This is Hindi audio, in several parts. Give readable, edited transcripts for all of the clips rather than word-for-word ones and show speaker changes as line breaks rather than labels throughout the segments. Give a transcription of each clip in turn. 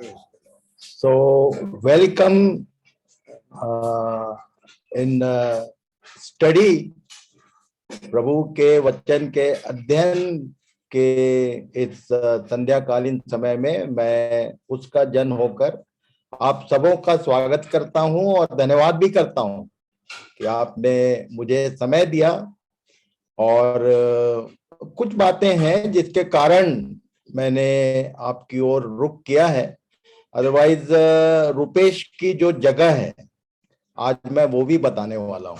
So, welcome in study प्रभु के वचन के अध्ययन के इस संध्याकालीन समय में मैं उसका जन होकर आप सबों का स्वागत करता हूं और धन्यवाद भी करता हूं कि आपने मुझे समय दिया। और कुछ बातें हैं जिसके कारण मैंने आपकी ओर रुख किया है। अदरवाइज रुपेश की जो जगह है आज मैं वो भी बताने वाला हूं।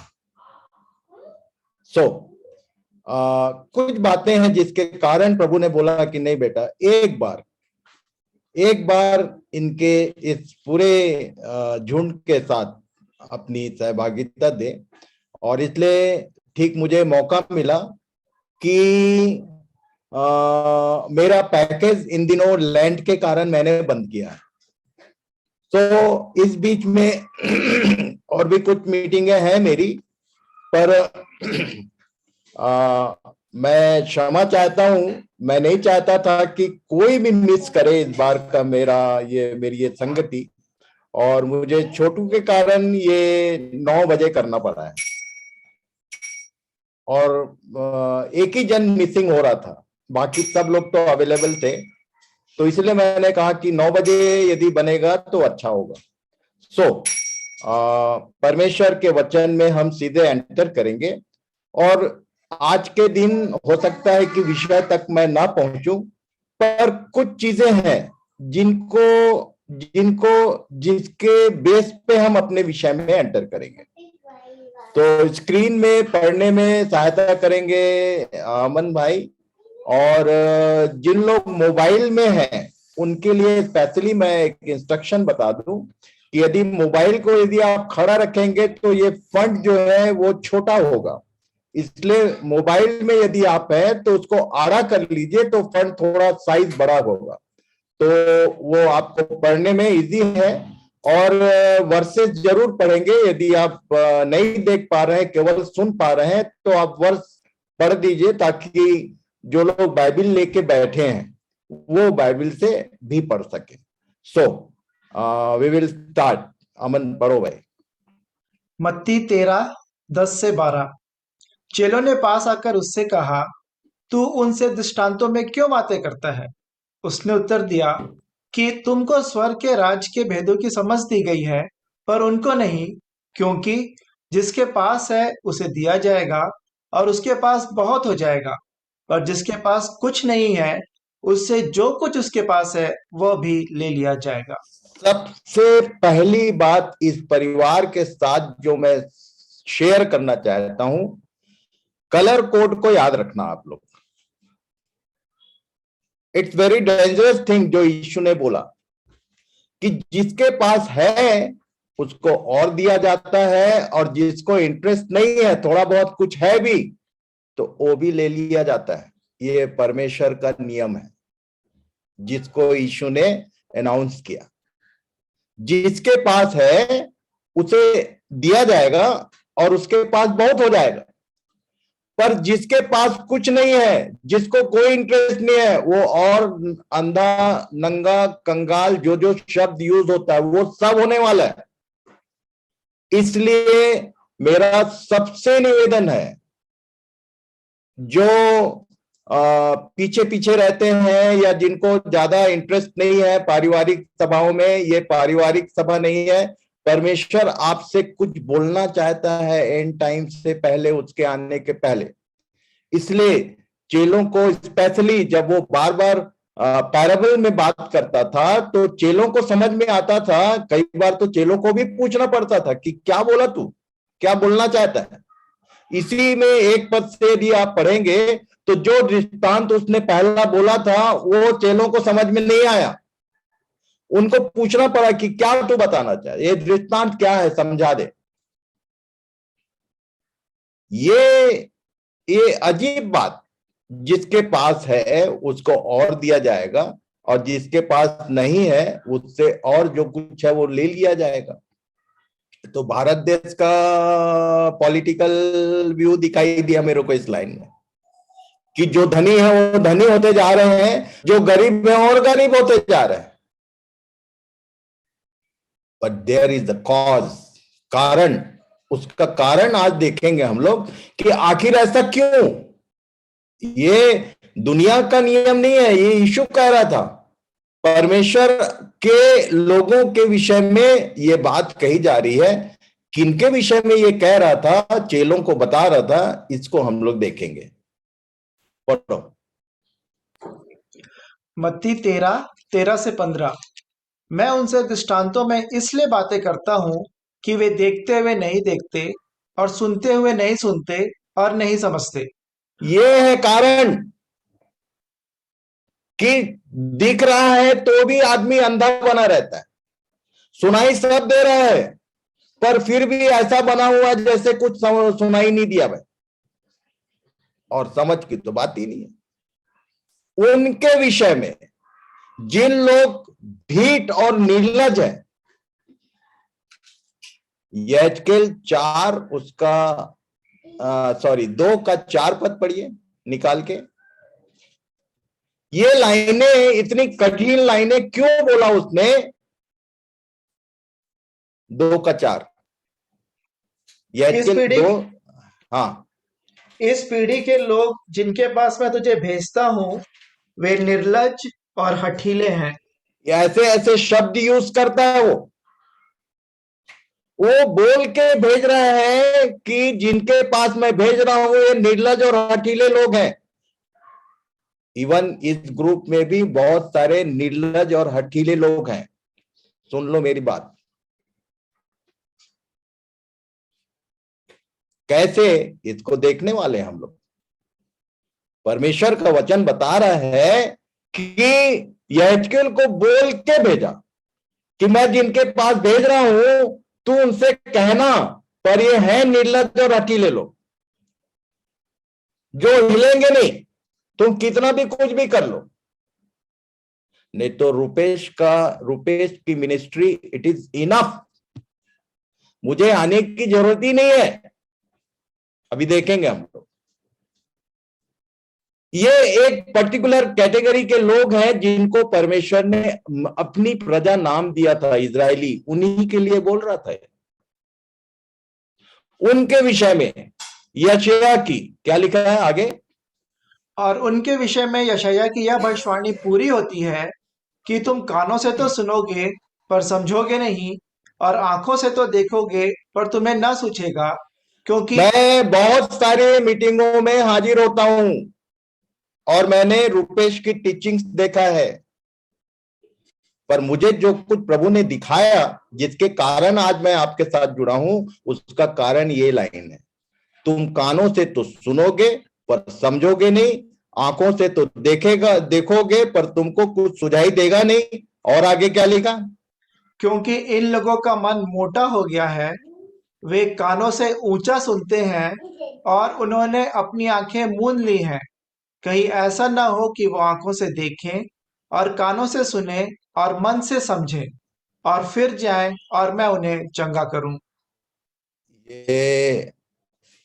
कुछ बातें हैं जिसके कारण प्रभु ने बोला कि नहीं बेटा, एक बार इनके इस पूरे झुंड के साथ अपनी सहभागिता दे। और इसलिए ठीक मुझे मौका मिला कि मेरा पैकेज इन दिनों लैंड के कारण मैंने बंद किया है। तो इस बीच में और भी कुछ मीटिंगें हैं मेरी, पर मैं क्षमा चाहता हूं। मैं नहीं चाहता था कि कोई भी मिस करे इस बार का मेरी ये संगति, और मुझे छोटू के कारण ये 9 बजे करना पड़ा है। और एक ही जन मिसिंग हो रहा था, बाकी सब लोग तो अवेलेबल थे, तो इसलिए मैंने कहा कि 9 बजे यदि बनेगा तो अच्छा होगा। परमेश्वर के वचन में हम सीधे एंटर करेंगे। और आज के दिन हो सकता है कि विषय तक मैं ना पहुंचूं, पर कुछ चीजें हैं जिसके बेस पे हम अपने विषय में एंटर करेंगे। तो स्क्रीन में पढ़ने में सहायता करेंगे अमन भाई। और जिन लोग मोबाइल में हैं उनके लिए स्पेशली मैं एक इंस्ट्रक्शन बता दूं कि यदि आप खड़ा रखेंगे तो ये फंट जो है वो छोटा होगा, इसलिए मोबाइल में यदि आप हैं तो उसको आड़ा कर लीजिए तो फंट थोड़ा साइज बड़ा होगा, तो वो आपको पढ़ने में इजी है। और वर्सेस जरूर पढ़ेंगे। यदि आप नहीं देख पा रहे हैं, केवल सुन पा रहे हैं, तो आप वर्स पढ़ दीजिए ताकि जो लोग बाइबल लेके बैठे हैं वो बाइबल से भी पढ़ सके। We will start. अमन पढ़ो भाई।
मत्ती 13:10-12। चेलों ने पास आकर उससे कहा, तू उनसे दृष्टांतों में क्यों बातें करता है? उसने उत्तर दिया कि तुमको स्वर्ग के राज के भेदों की समझ दी गई है, पर उनको नहीं, क्योंकि जिसके पास है उसे दिया जाएगा और उसके पास बहुत हो जाएगा, और जिसके पास कुछ नहीं है उससे जो कुछ उसके पास है वह भी ले लिया जाएगा।
सबसे पहली बात इस परिवार के साथ जो मैं शेयर करना चाहता हूं, कलर कोड को याद रखना आप लोग। इट्स वेरी डेंजरस थिंग जो यीशु ने बोला कि जिसके पास है उसको और दिया जाता है, और जिसको इंटरेस्ट नहीं है, थोड़ा बहुत कुछ है भी, तो वो भी ले लिया जाता है। ये परमेश्वर का नियम है जिसको यीशु ने अनाउंस किया। जिसके पास है उसे दिया जाएगा और उसके पास बहुत हो जाएगा, पर जिसके पास कुछ नहीं है, जिसको कोई इंटरेस्ट नहीं है, वो और अंधा, नंगा, कंगाल, जो शब्द यूज होता है वो सब होने वाला है। इसलिए मेरा सबसे निवेदन है, जो पीछे पीछे रहते हैं या जिनको ज्यादा इंटरेस्ट नहीं है पारिवारिक सभाओं में, ये पारिवारिक सभा नहीं है। परमेश्वर आपसे कुछ बोलना चाहता है एंड टाइम से पहले, उसके आने के पहले। इसलिए चेलों को स्पेशली जब वो बार बार पैराबल में बात करता था तो चेलों को समझ में आता था। कई बार तो चेलों को भी पूछना पड़ता था कि क्या बोला तू, क्या बोलना चाहता है। इसी में एक पद से यदि आप पढ़ेंगे तो जो दृष्टांत उसने पहला बोला था वो चेलों को समझ में नहीं आया। उनको पूछना पड़ा कि क्या तू बताना चाहे, ये दृष्टांत क्या है, समझा दे। ये अजीब बात, जिसके पास है उसको और दिया जाएगा और जिसके पास नहीं है उससे और जो कुछ है वो ले लिया जाएगा। तो भारत देश का पॉलिटिकल व्यू दिखाई दिया मेरे को इस लाइन में कि जो धनी है वो धनी होते जा रहे हैं, जो गरीब है और गरीब होते जा रहे हैं। But there is the cause, कारण, उसका कारण आज देखेंगे हम लोग कि आखिर ऐसा क्यों। ये दुनिया का नियम नहीं है, ये यीशु कह रहा था। परमेश्वर के लोगों के विषय में ये बात कही जा रही है। किनके विषय में ये कह रहा था, चेलों को बता रहा था, इसको हम लोग देखेंगे। पढ़ो।
मत्ती 13:13 से 15। मैं उनसे दृष्टांतों में इसलिए बातें करता हूँ कि वे देखते हुए नहीं देखते और सुनते हुए नहीं सुनते और नहीं समझते।
ये है कारण कि दिख रहा है तो भी आदमी अंधा बना रहता है, सुनाई सब दे रहा है, पर फिर भी ऐसा बना हुआ जैसे कुछ सुनाई नहीं दिया भाई, और समझ की तो बात ही नहीं है। उनके विषय में जिन लोग ढीठ और निर्लज है, यहेजकेल 4 उसका 2 का 4 पद पढ़िए निकाल के। ये लाइनें, इतनी कठिन लाइनें क्यों बोला उसने? 2 का 4
इस
यहेजकेल
पीढ़ी
2। हाँ,
इस पीढ़ी के लोग जिनके पास मैं तुझे भेजता हूँ वे निर्लज और हठीले हैं।
ऐसे ऐसे शब्द यूज करता है वो बोल के भेज रहा है कि जिनके पास मैं भेज रहा हूं ये निर्लज और हठीले लोग हैं। इवन इस ग्रुप में भी बहुत सारे निर्लज और हठीले लोग हैं। सुन लो मेरी बात। कैसे, इसको देखने वाले हैं हम लोग। परमेश्वर का वचन बता रहा है कि यहेजकेल को बोल के भेजा कि मैं जिनके पास भेज रहा हूं तू उनसे कहना, पर ये है निर्लज और हठीले लोग जो हिलेंगे नहीं, तुम कितना भी कुछ भी कर लो। नहीं तो रुपेश की मिनिस्ट्री इट इज इनफ, मुझे आने की जरूरत ही नहीं है। अभी देखेंगे हम लोग। ये एक पर्टिकुलर कैटेगरी के लोग हैं जिनको परमेश्वर ने अपनी प्रजा नाम दिया था, इजरायली, उन्हीं के लिए बोल रहा था। उनके विषय में यशायाह की क्या लिखा है आगे?
और उनके विषय में यशायाह की यह भविष्यवाणी पूरी होती है कि तुम कानों से तो सुनोगे पर समझोगे नहीं, और आंखों से तो देखोगे पर तुम्हें न सूझेगा, क्योंकि
मैं बहुत सारे मीटिंगों में हाजिर होता हूं और मैंने रुपेश की टीचिंग्स देखा है, पर मुझे जो कुछ प्रभु ने दिखाया जिसके कारण आज मैं आपके साथ जुड़ा हूं, उसका कारण ये लाइन है। तुम कानों से तो सुनोगे पर समझोगे नहीं, आंखों से तो देखोगे पर तुमको कुछ सुझाई देगा नहीं। और आगे क्या लिखा?
क्योंकि इन लोगों का मन मोटा हो गया है, वे कानों से ऊंचा सुनते हैं और उन्होंने अपनी आंखें मूंद ली हैं, कहीं ऐसा न हो कि वो आंखों से देखें और कानों से सुने और मन से समझें और फिर जाएं और मैं उन्हें चंगा करूं।
ये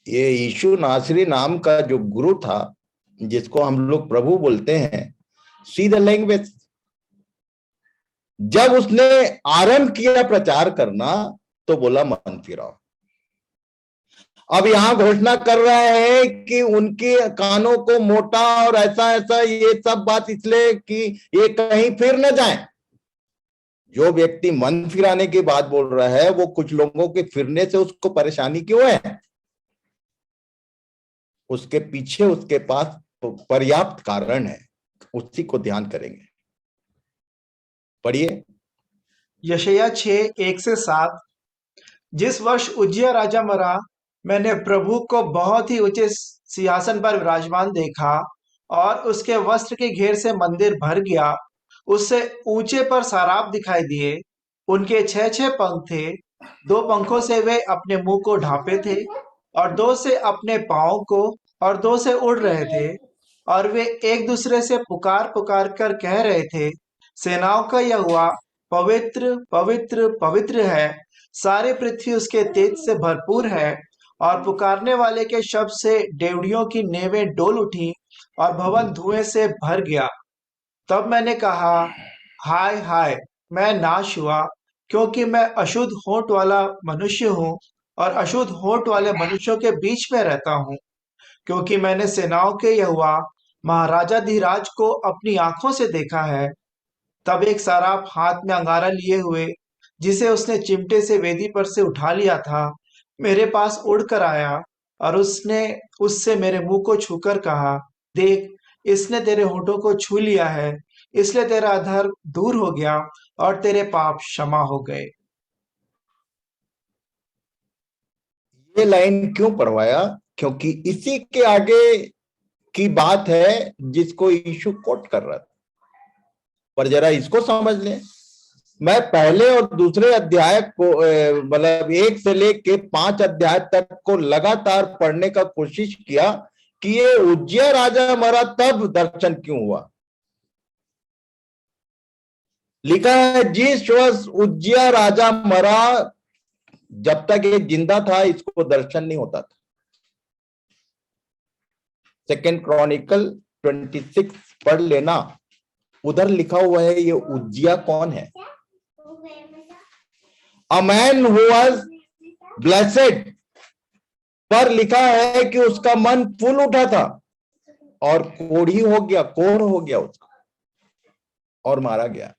ये यीशु नासरी नाम का जो गुरु था, जिसको हम लोग प्रभु बोलते हैं, सी द लैंग्वेज। जब उसने आरंभ किया प्रचार करना तो बोला मन फिराओ। अब यहां घोषणा कर रहा है कि उनके कानों को मोटा और ऐसा ऐसा ये सब बात इसलिए कि ये कहीं फिर न जाए। जो व्यक्ति मन फिराने की बात बोल रहा है वो कुछ लोगों के फिरने से उसको परेशानी क्यों है? उसके पीछे उसके पास पर्याप्त कारण है, उसी को ध्यान करेंगे। पढ़िए।
यशायाह 6:1 से 7। जिस वर्ष उज्जियाह राजा मरा, मैंने प्रभु को बहुत ही ऊंचे सिंहासन पर विराजमान देखा, और उसके वस्त्र के घेर से मंदिर भर गया। उससे ऊंचे पर साराप दिखाई दिए, उनके 6 6 पंख थे। 2 पंखों से वे अपने मुंह को ढांपे थे, और 2 से अपने पाँव को, और 2 से उड़ रहे थे। और वे एक दूसरे से पुकार पुकार कर कह रहे थे, सेनाओं का यहोवा पवित्र पवित्र पवित्र है, सारी पृथ्वी उसके तेज से भरपूर है। और पुकारने वाले के शब्द से डेवढ़ियों की नेवें डोल उठी और भवन धुएं से भर गया। तब मैंने कहा, हाय हाय, मैं नाश हुआ, क्योंकि मैं अशुद्ध होंठ वाला मनुष्य हूँ और अशुद्ध होंठ वाले मनुष्यों के बीच में रहता हूँ, क्योंकि मैंने सेनाओं के यहोवा महाराजा धीराज को अपनी आंखों से देखा है। तब एक सराफ हाथ में अंगारा लिए हुए, जिसे उसने चिमटे से वेदी पर से उठा लिया था, मेरे पास उड़कर आया और उसने उससे मेरे मुंह को छूकर कहा, देख, इसने तेरे होठों को छू लिया है, इसलिए तेरा अधर्म दूर हो गया और तेरे पाप क्षमा हो गए।
ये लाइन क्यों पढ़वाया? क्योंकि इसी के आगे की बात है जिसको यीशु कोट कर रहा था। पर जरा इसको समझ लें। मैं पहले और दूसरे अध्याय को मतलब 1 से लेके 5 अध्याय तक को लगातार पढ़ने का कोशिश किया कि ये उज्जिया राजा मरा तब दर्शन क्यों हुआ। लिखा है जिस वर्ष उज्जिया राजा मरा, जब तक ये जिंदा था इसको दर्शन नहीं होता था। 2 क्रॉनिकल 26 पढ़ लेना, उधर लिखा हुआ है ये उज्जिया कौन है। A man who was blessed, पर लिखा है कि उसका मन फूल उठा था और कोढ़ी हो गया, कोढ़ हो गया उसका और मारा गया।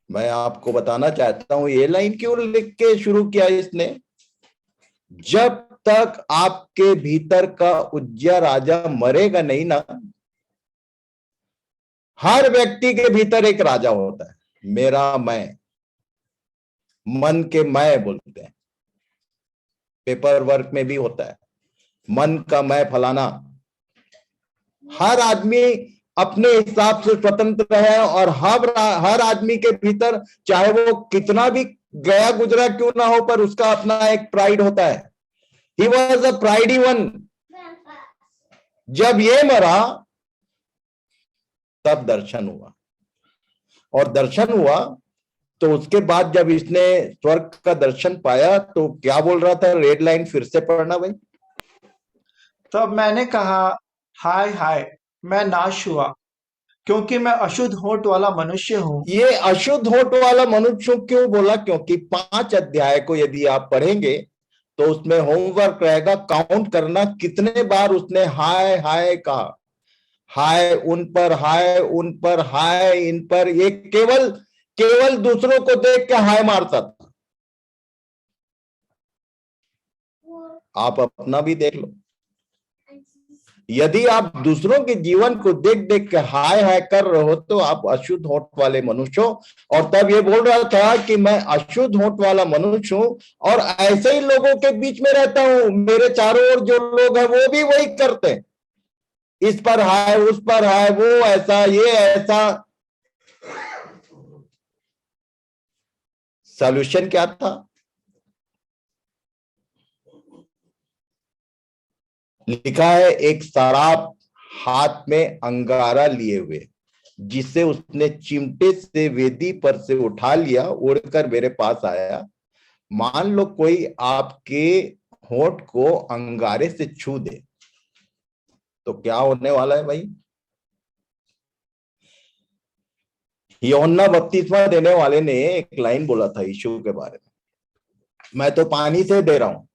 मैं आपको बताना चाहता हूं ये लाइन क्यों लिख के शुरू किया इसने। जब तक आपके भीतर का उज्जिया राजा मरेगा नहीं ना, हर व्यक्ति के भीतर एक राजा होता है। मेरा मैं, मन के मैं बोलते हैं, पेपर वर्क में भी होता है मन का मैं फलाना। हर आदमी अपने हिसाब से स्वतंत्र है और हर आदमी के भीतर, चाहे वो कितना भी गया गुजरा क्यों ना हो, पर उसका अपना एक प्राइड होता है। He was a pridey one. जब ये मरा तब दर्शन हुआ, और दर्शन हुआ तो उसके बाद जब इसने स्वर्ग का दर्शन पाया तो क्या बोल रहा था? रेड लाइन फिर से पढ़ना भाई।
तब मैंने कहा, हाय हाय, मैं नाश हुआ, क्योंकि मैं अशुद्ध होंठ वाला मनुष्य हूँ।
ये अशुद्ध होठ वाला मनुष्य क्यों बोला? क्योंकि 5 अध्याय को यदि आप पढ़ेंगे तो उसमें होमवर्क रहेगा, काउंट करना कितने बार उसने हाय हाय कहा। हाय उन पर, हाय उन पर, हाय इन पर। ये केवल केवल दूसरों को देख के हाय मारता था। आप अपना भी देख लो, यदि आप दूसरों के जीवन को देख देख के हाय हाय कर रहे हो तो आप अशुद्ध होठ वाले मनुष्य हो। और तब ये बोल रहा था कि मैं अशुद्ध होठ वाला मनुष्य हूं और ऐसे ही लोगों के बीच में रहता हूं। मेरे चारों ओर जो लोग हैं वो भी वही करते हैं, इस पर हाय उस पर हाय, वो ऐसा ये ऐसा। सॉल्यूशन क्या था? लिखा है एक सराप हाथ में अंगारा लिए हुए, जिसे उसने चिमटे से वेदी पर से उठा लिया, उड़कर मेरे पास आया। मान लो कोई आपके होठ को अंगारे से छू दे तो क्या होने वाला है भाई? यूहन्ना बपतिस्मा देने वाले ने एक लाइन बोला था यीशु के बारे में, मैं तो पानी से दे रहा हूं,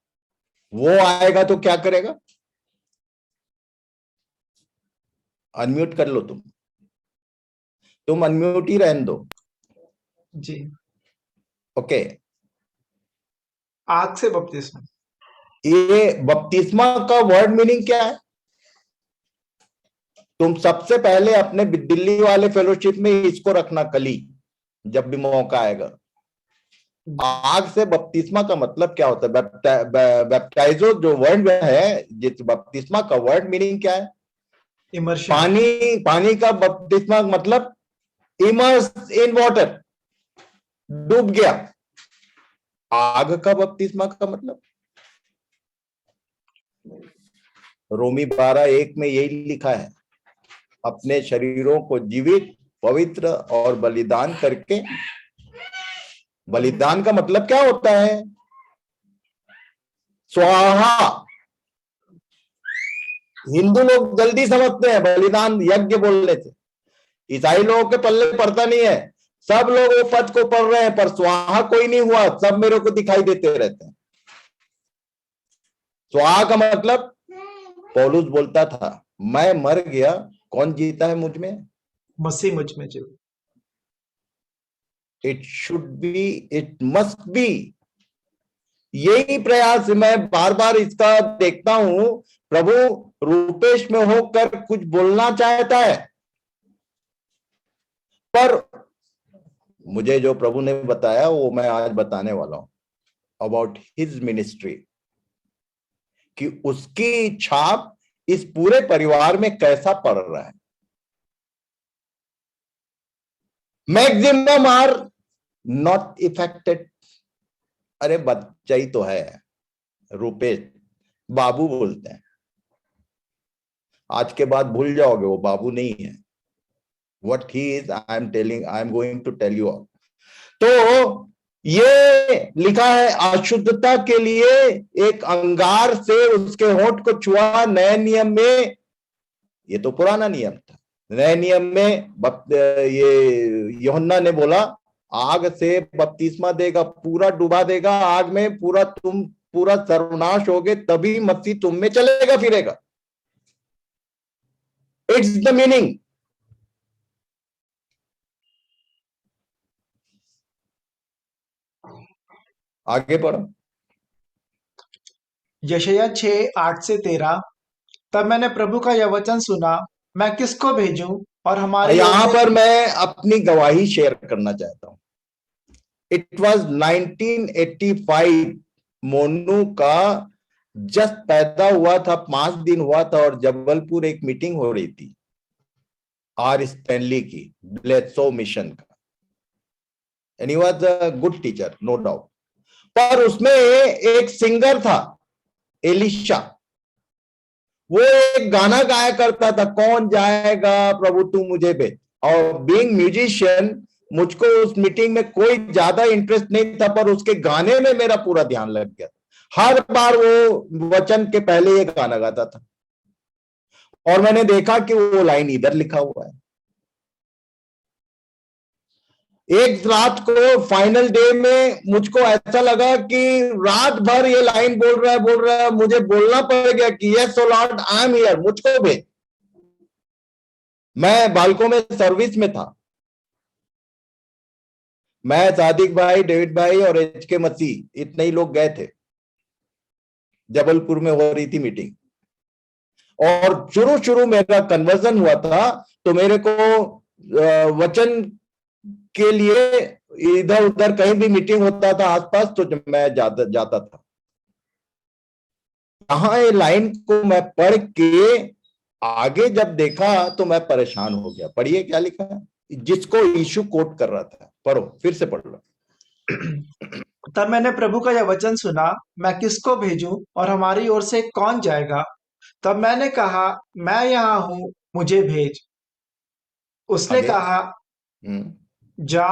वो आएगा तो क्या करेगा? अनम्यूट कर लो, तुम अनम्यूट ही रहने दो।
जी।
ओके।
आग से बपतिस्मा।
ये बपतिस्मा का वर्ड मीनिंग क्या है? तुम सबसे पहले अपने दिल्ली वाले फेलोशिप में इसको रखना कली, जब भी मौका आएगा। आग से बपतिस्मा का मतलब क्या होता है? बैप्टाइजो जो वर्ड है, जिस बपतिस्मा का वर्ड मीनिंग क्या है?
इमर्शन।
पानी, पानी का बपतिस्मा मतलब इमर्स इन वाटर, डूब गया। आग का बपतिस्मा का मतलब, रोमी 12:1 में यही लिखा है, अपने शरीरों को जीवित, पवित्र और बलिदान करके। बलिदान का मतलब क्या होता है? स्वाहा। हिंदू लोग जल्दी समझते हैं बलिदान यज्ञ बोलने से, ईसाई लोगों के पल्ले पड़ता नहीं है। सब लोग वो पद को पढ़ रहे हैं, पर स्वाहा कोई नहीं हुआ, सब मेरे को दिखाई देते रहते हैं। स्वाहा का मतलब, पौलुस बोलता था, मैं मर गया, कौन जीता है मुझ में?
मसीह मुझ में जो।
It should be, it must be. यही प्रयास मैं बार बार इसका देखता हूं। प्रभु रूपेश में होकर कुछ बोलना चाहता है, पर मुझे जो प्रभु ने बताया वो मैं आज बताने वाला हूं, अबाउट हिज मिनिस्ट्री, कि उसकी छाप इस पूरे परिवार में कैसा पड़ रहा है। Maximum are not affected. अरे बच्चा ही तो है, रूपेश, बाबू बोलते हैं, आज के बाद भूल जाओगे वो बाबू नहीं है। What he is, I am going to tell you all. तो ये लिखा है, अशुद्धता के लिए एक अंगार से उसके होंठ को छुआ। नए नियम में, ये तो पुराना नियम था, नए नियम में ये यूहन्ना ने बोला, आग से बपतिस्मा देगा, पूरा डुबा देगा आग में, तुम पूरा सर्वनाश होगे, तभी मसीह तुम में चलेगा फिरेगा। It's the meaning. आगे पढ़ो।
यशायाह 6:8 से 13। तब मैंने प्रभु का यह वचन सुना, मैं किसको भेजूं और हमारी ओर
यहां
से।
पर मैं अपनी गवाही शेयर करना चाहता हूं। इट वॉज 1985, मोनू का जस्ट पैदा हुआ था, 5 दिन हुआ था, और जबलपुर एक मीटिंग हो रही थी आर स्टैनली की, ब्लेसो मिशन का, and he was a good teacher, no doubt. पर उसमें एक सिंगर था, एलिशा, वो एक गाना गाया करता था, कौन जाएगा प्रभु तू मुझे भेज। और बीइंग म्यूजिशियन, मुझको उस मीटिंग में कोई ज्यादा इंटरेस्ट नहीं था, पर उसके गाने में मेरा पूरा ध्यान लग गया। हर बार वो वचन के पहले ये गाना गाता था, और मैंने देखा कि वो लाइन इधर लिखा हुआ है। एक रात को फाइनल डे में मुझको ऐसा लगा कि रात भर ये लाइन बोल रहा है, मुझे बोलना पड़ गया कि yes O Lord I am here, मुझको भेज। मैं बालकों में सर्विस में था, मैं, सादिक भाई, डेविड भाई और एच के मसीह, इतने ही लोग गए थे। जबलपुर में हो रही थी मीटिंग, और शुरू शुरू मेरा कन्वर्जन हुआ था, तो मेरे को वचन के लिए इधर उधर कहीं भी मीटिंग होता था आसपास, तो मैं जाता था। यहां ये लाइन को मैं पढ़ के आगे जब देखा तो मैं परेशान हो गया। पढ़िए क्या लिखा है, जिसको यीशु कोट कर रहा था। पढ़ो, फिर से पढ़ लो।
तब मैंने प्रभु का यह वचन सुना, मैं किसको भेजूं और हमारी ओर से कौन जाएगा। तब मैंने कहा, मैं यहाँ हूँ, मुझे भेज। उसने
आगे।
कहा, जा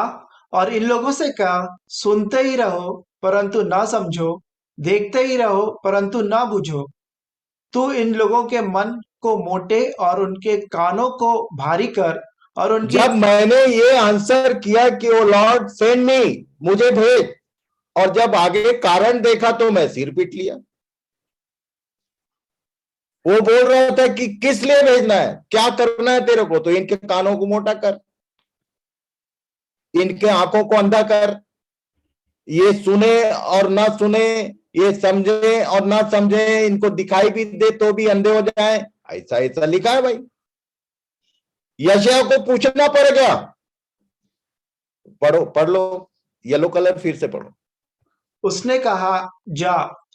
और इन लोगों से कह, सुनते ही रहो परंतु ना समझो, देखते ही रहो परंतु ना बुझो। तू इन लोगों के मन को मोटे और उनके कानों को भारी कर, और उनकी।
जब मैंने ये आंसर किया कि ओ लॉर्ड सेंड मी, मुझे भेज, और जब आगे कारण देखा तो मैं सिर पीट लिया। वो बोल रहा था कि किस लिए भेजना है, क्या करना है तेरे को, तो इनके कानों को मोटा कर, इनके आंखों को अंधा कर, ये सुने और ना सुने, ये समझे और ना समझे, इनको दिखाई भी दे तो भी अंधे हो जाए। ऐसा ऐसा लिखा है भाई। यशायाह को पूछना पड़ेगा। पढ़ो, पढ़ लो, येलो कलर फिर से पढ़ो।
उसने कहा, जा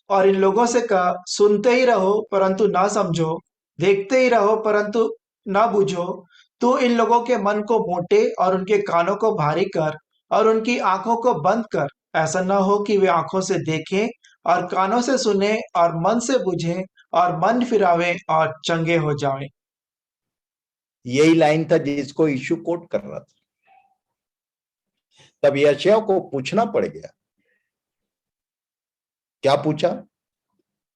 और इन लोगों से कह, सुनते ही रहो परंतु ना समझो, देखते ही रहो परंतु ना बुझो। तू इन लोगों के मन को मोटे और उनके कानों को भारी कर, और उनकी आंखों को बंद कर, ऐसा न हो कि वे आंखों से देखें और कानों से सुने और मन से बुझें और मन फिरावे और चंगे हो जाएं।
यही लाइन था जिसको यीशु कोट कर रहा था। तब यशायाह को पूछना पड़ गया। क्या पूछा?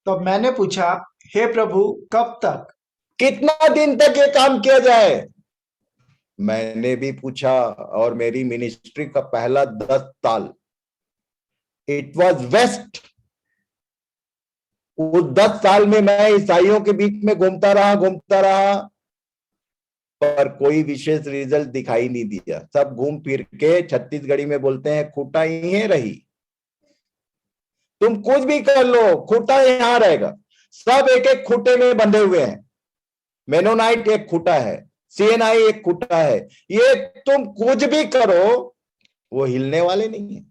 तब मैंने पूछा, हे प्रभु, कब तक?
कितना दिन तक ये काम किया जाए? मैंने भी पूछा, और मेरी मिनिस्ट्री का पहला 10 साल इट वाज वेस्ट। उस 10 साल में मैं ईसाइयों के बीच में घूमता रहा, पर कोई विशेष रिजल्ट दिखाई नहीं दिया। सब घूम फिर के छत्तीसगढ़ी में बोलते हैं, खूंटा ही है रही। तुम कुछ भी कर लो, खूंटा यहां रहेगा। सब एक एक खूंटे में बंधे हुए हैं। मेनोनाइट एक खूंटा है, सीएनआई एक खूंटा है। ये तुम कुछ भी करो, वो हिलने वाले नहीं है।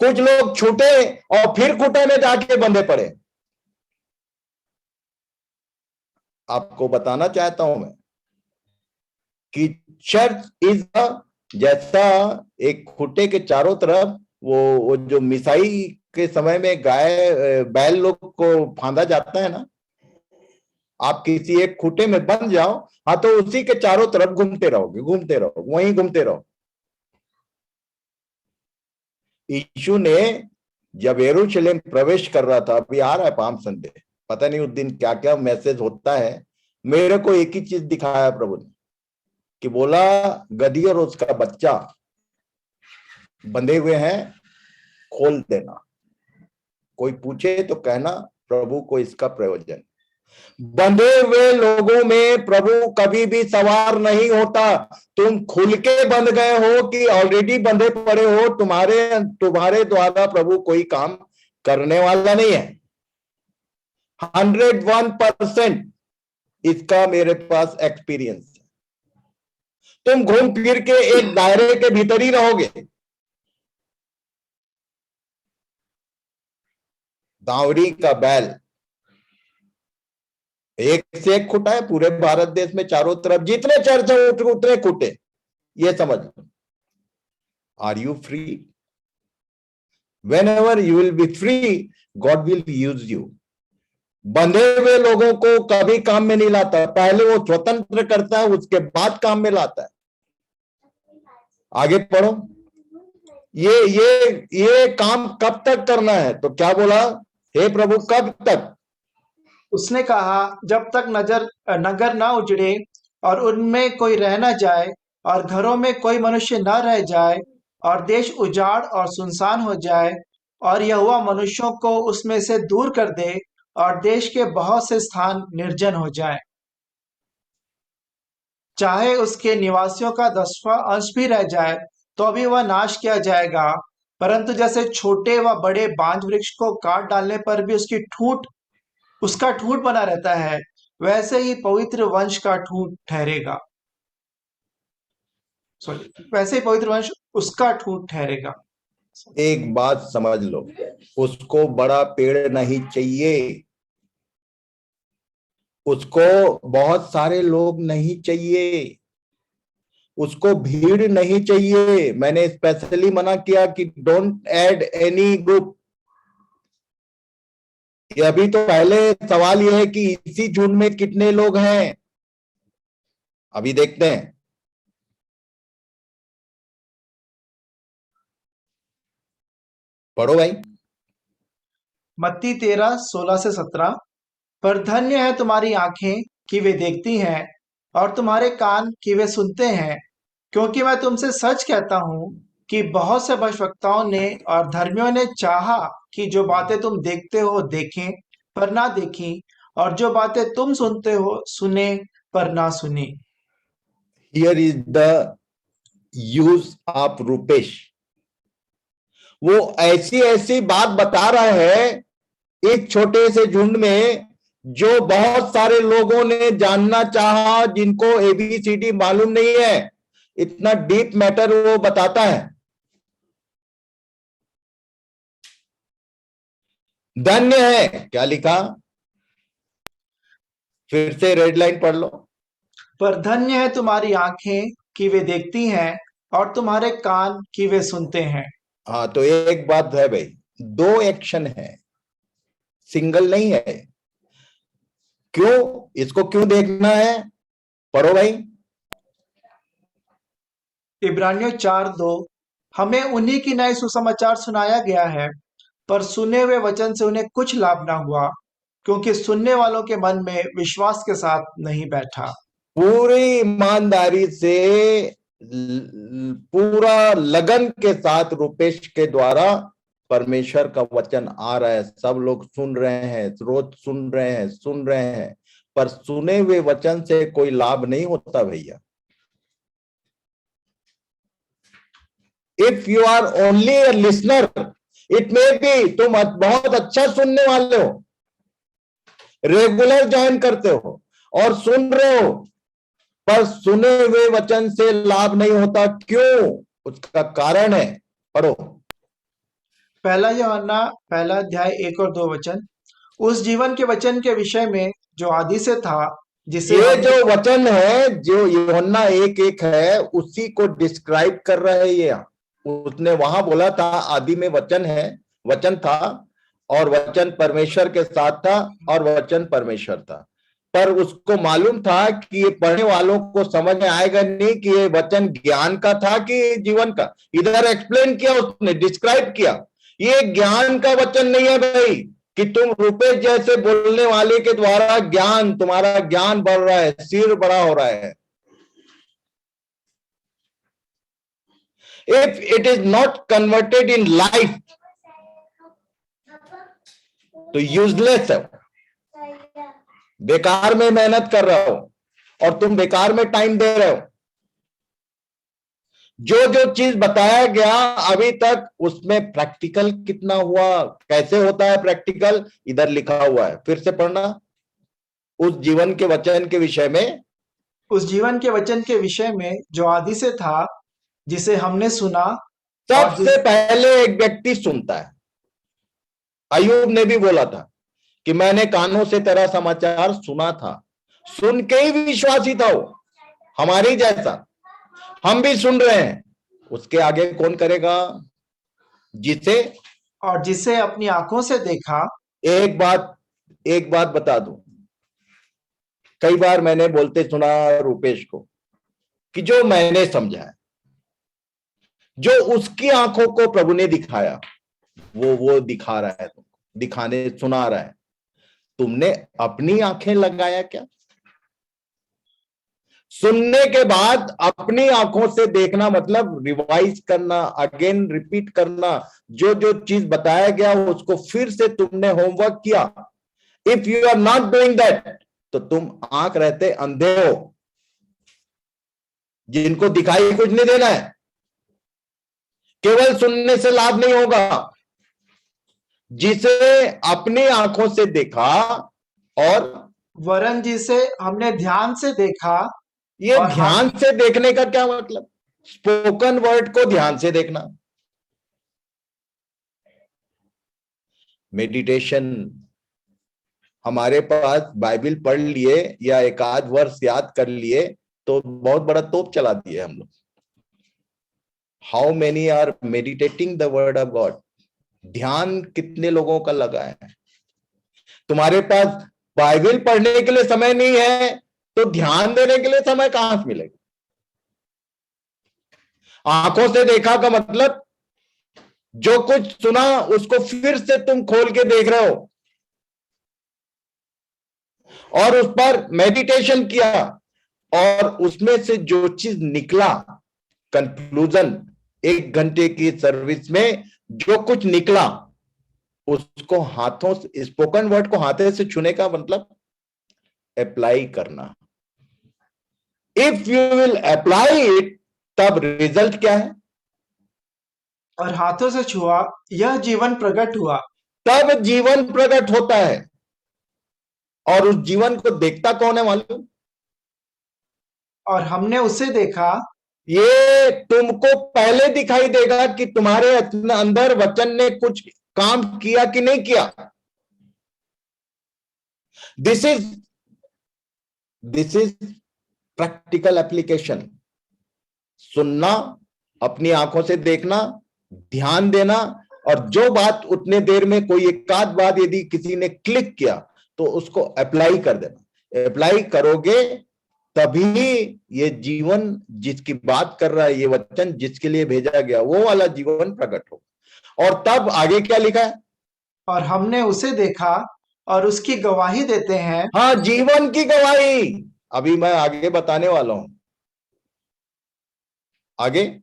कुछ लोग छूटे और फिर खूंटे में जाके बंधे पड़े। आपको बताना चाहता हूं मैं कि चर्च इज जैसा एक खूंटे के चारों तरफ वो जो मिसाई के समय में गाय बैल लोग को फांदा जाता है ना, आप किसी एक खूंटे में बंध जाओ, हाँ, तो उसी के चारों तरफ घूमते रहो, वहीं घूमते रहो। यीशु ने जब यरूशलेम प्रवेश कर रहा था, अभी आ रहा है पाम संडे, पता नहीं उस दिन क्या क्या मैसेज होता है। मेरे को एक ही चीज दिखाया प्रभु ने, कि बोला गधी और उसका बच्चा बंधे हुए हैं, खोल देना। कोई पूछे तो कहना प्रभु को इसका प्रयोजन। बंधे हुए लोगों में प्रभु कभी भी सवार नहीं होता। तुम खुल के बंध गए हो कि ऑलरेडी बंधे पड़े हो, तुम्हारे द्वारा प्रभु कोई काम करने वाला नहीं है। 101% इसका मेरे पास एक्सपीरियंस है। तुम घूम फिर के एक दायरे के भीतर ही रहोगे। दावरी का बैल एक से एक खुटा है पूरे भारत देश में, चारों तरफ जितने चर्च है उतने खुटे। ये समझ लो। Are you free? Whenever you will be free, God will use you. बंधे हुए लोगों को कभी काम में नहीं लाता, पहले वो स्वतंत्र करता है, उसके बाद काम में लाता है। आगे पढ़ो। ये काम कब तक करना है? तो क्या बोला, हे प्रभु कब तक?
उसने कहा, जब तक नगर ना उजड़े और उनमें कोई रह न जाए और घरों में कोई मनुष्य न रह जाए और देश उजाड़ और सुनसान हो जाए और यहोवा मनुष्यों को उसमें से दूर कर दे और देश के बहुत से स्थान निर्जन हो जाए। चाहे उसके निवासियों का 10वां अंश भी रह जाए तो भी वह नाश किया जाएगा। परंतु जैसे छोटे व बड़े बांज वृक्ष को काट डालने पर भी उसका ठूंठ बना रहता है, वैसे ही पवित्र वंश का ठूंठ ठहरेगा। सॉरी, वैसे ही पवित्र वंश उसका ठूंठ ठहरेगा।
एक बात समझ लो, उसको बड़ा पेड़ नहीं चाहिए, उसको बहुत सारे लोग नहीं चाहिए, उसको भीड़ नहीं चाहिए। मैंने स्पेशली मना किया कि डोंट ऐड एनी ग्रुप। अभी तो पहले सवाल यह है कि इसी झुंड में कितने लोग हैं, अभी देखते हैं। पढ़ो भाई।
मत्ती 13:16-17। पर धन्य है तुम्हारी आंखें कि वे देखती हैं और तुम्हारे कान कि वे सुनते हैं, क्योंकि मैं तुमसे सच कहता हूँ कि बहुत से भविष्यवक्ताओं ने और धर्मियों ने चाहा कि जो बातें तुम देखते हो देखें पर ना देखी, और जो बातें तुम सुनते हो सुने पर ना सुनी।
Here is the use of Rupesh. वो ऐसी ऐसी बात बता रहा है एक छोटे से झुंड में, जो बहुत सारे लोगों ने जानना चाहा, जिनको एबीसीडी मालूम नहीं है। इतना डीप मैटर वो बताता है। धन्य है, क्या लिखा? फिर से रेड लाइन पढ़ लो।
पर धन्य है तुम्हारी आंखें कि वे देखती हैं और तुम्हारे कान कि वे सुनते हैं।
हाँ, तो एक बात है भाई, दो एक्शन है, सिंगल नहीं है। क्यों? इसको क्यों देखना है? पढ़ो भाई।
इब्रानियों 4:2। हमें उन्हीं की नई सुसमाचार सुनाया गया है, पर सुने हुए वचन से उन्हें कुछ लाभ ना हुआ, क्योंकि सुनने वालों के मन में विश्वास के साथ नहीं बैठा।
पूरी ईमानदारी से पूरा लगन के साथ रुपेश के द्वारा परमेश्वर का वचन आ रहा है, सब लोग सुन रहे हैं, रोज सुन रहे हैं, पर सुने हुए वचन से कोई लाभ नहीं होता भैया। If you are only a listener, it may be तुम बहुत अच्छा सुनने वाले हो, रेगुलर ज्वाइन करते हो और सुन रहे हो, पर सुने हुए वचन से लाभ नहीं होता। क्यों? उसका कारण है, पढ़ो।
पहला यूहन्ना पहला अध्याय 1 और 2 वचन। उस जीवन के वचन के विषय में जो आदि से था, जिसे
ये
हमने
जो वचन है, जो यूहन्ना 1:1 है, उसी को डिस्क्राइब कर रहा है ये। उसने वहां बोला था आदि में वचन है, वचन था और वचन परमेश्वर के साथ था और वचन परमेश्वर था। पर उसको मालूम था कि ये पढ़ने वालों को समझ में आएगा नहीं कि ये वचन ज्ञान का था कि जीवन का। इधर एक्सप्लेन किया, उसने डिस्क्राइब किया, ये ज्ञान का वचन नहीं है भाई कि तुम रुपए जैसे बोलने वाले के द्वारा ज्ञान, तुम्हारा ज्ञान बढ़ रहा है, सिर बड़ा हो रहा है। If it is not converted in life तो यूजलेस है, बेकार में मेहनत कर रहे हो और तुम बेकार में टाइम दे रहे हो। जो जो चीज बताया गया अभी तक, उसमें प्रैक्टिकल कितना हुआ, कैसे होता है प्रैक्टिकल, इधर लिखा हुआ है। फिर से पढ़ना। उस जीवन के वचन के विषय में,
उस जीवन के वचन के विषय में जो आदि से था, जिसे हमने सुना और
सबसे पहले एक व्यक्ति सुनता है। अयूब ने भी बोला था कि मैंने कानों से तेरा समाचार सुना था, सुन के ही विश्वासी था वो, हमारे जैसा। हम भी सुन रहे हैं। उसके आगे कौन करेगा?
जिसे अपनी आंखों से देखा।
एक बात बता दूं, कई बार मैंने बोलते सुना रुपेश को कि जो मैंने समझा है, जो उसकी आंखों को प्रभु ने दिखाया, वो दिखा रहा है तुमको, दिखाने सुना रहा है। तुमने अपनी आंखें लगाया क्या? सुनने के बाद अपनी आंखों से देखना मतलब रिवाइज करना, अगेन रिपीट करना। जो जो चीज बताया गया उसको फिर से तुमने होमवर्क किया। If you are not doing that तो तुम आंख रहते अंधे हो, जिनको दिखाई कुछ नहीं देना है। केवल सुनने से लाभ नहीं होगा। जिसे अपनी आंखों से देखा और
वरन जिसे हमने ध्यान से देखा।
ये
और
ध्यान से देखने का क्या मतलब? स्पोकन वर्ड को ध्यान से देखना, मेडिटेशन। हमारे पास बाइबल पढ़ लिए या एक आध वर्ष याद कर लिए तो बहुत बड़ा तोप चला दिए हम लोग। How many are meditating the word of God? ध्यान कितने लोगों का लगा है? तुम्हारे पास बाइबल पढ़ने के लिए समय नहीं है तो ध्यान देने के लिए समय कहां से मिलेगा? आंखों से देखा का मतलब जो कुछ सुना उसको फिर से तुम खोल के देख रहे हो और उस पर मेडिटेशन किया और उसमें से जो चीज निकला, कंक्लूजन, 1 घंटे की सर्विस में जो कुछ निकला उसको हाथों से, स्पोकन वर्ड को हाथों से छूने का मतलब अप्लाई करना। If you will apply it, तब रिजल्ट क्या है?
और हाथों से छुआ, यह जीवन प्रकट हुआ।
तब जीवन प्रकट होता है। और उस जीवन को देखता कौन है मालूम?
और हमने उसे देखा।
ये तुमको पहले दिखाई देगा कि तुम्हारे अंदर वचन ने कुछ काम किया कि नहीं किया। This is practical application. सुनना, अपनी आंखों से देखना, ध्यान देना, और जो बात उतने देर में कोई एक आध बात यदि किसी ने क्लिक किया तो उसको अप्लाई कर देना। अप्लाई करोगे तभी ये जीवन जिसकी बात कर रहा है, ये वचन जिसके लिए भेजा गया, वो वाला जीवन प्रकट हो। और तब आगे क्या लिखा है?
और हमने उसे देखा और उसकी गवाही देते हैं।
हाँ, जीवन की गवाही। अभी मैं आगे बताने वाला हूं। आगे,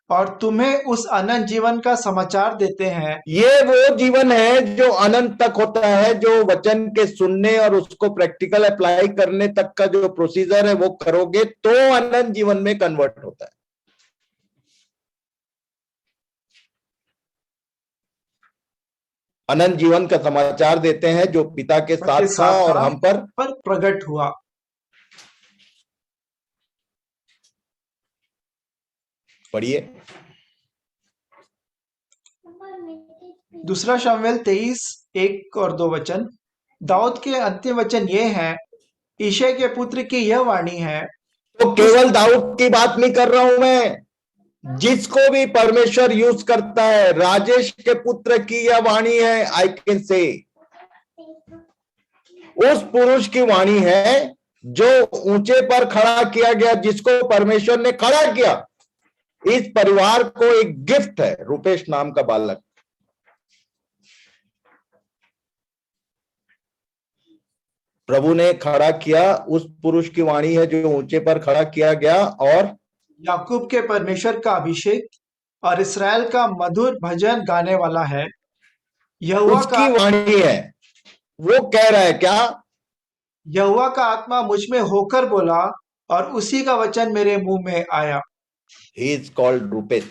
और तुम्हें उस अनंत जीवन का समाचार देते हैं।
ये वो जीवन है जो अनंत तक होता है, जो वचन के सुनने और उसको प्रैक्टिकल अप्लाई करने तक का जो प्रोसीजर है वो करोगे तो अनंत जीवन में कन्वर्ट होता है। अनंत जीवन का समाचार देते हैं जो पिता के
के
साथ था
साथ
और
था
हम पर
पर प्रकट हुआ।
पढ़िए।
दूसरा शमूएल 23:1 और 2 वचन। दाऊद के अंतिम वचन ये हैं, ईशै के पुत्र की यह वाणी है।
तो
उस
केवल दाऊद की बात नहीं कर रहा हूं मैं, जिसको भी परमेश्वर यूज करता है। राजेश के पुत्र की यह वाणी है, आई कैन से, उस पुरुष की वाणी है जो ऊंचे पर खड़ा किया गया, जिसको परमेश्वर ने खड़ा किया। इस परिवार को एक गिफ्ट है, रुपेश नाम का बालक, प्रभु ने खड़ा किया। उस पुरुष की वाणी है जो ऊंचे पर खड़ा किया गया और
याकूब के परमेश्वर का अभिषेक और इसराइल का मधुर भजन गाने वाला है। यहोवा का
उसकी वाणी है। वो कह रहा है क्या?
यहोवा का आत्मा मुझ में होकर बोला और उसी का वचन मेरे मुंह में आया।
He is called Rupesh.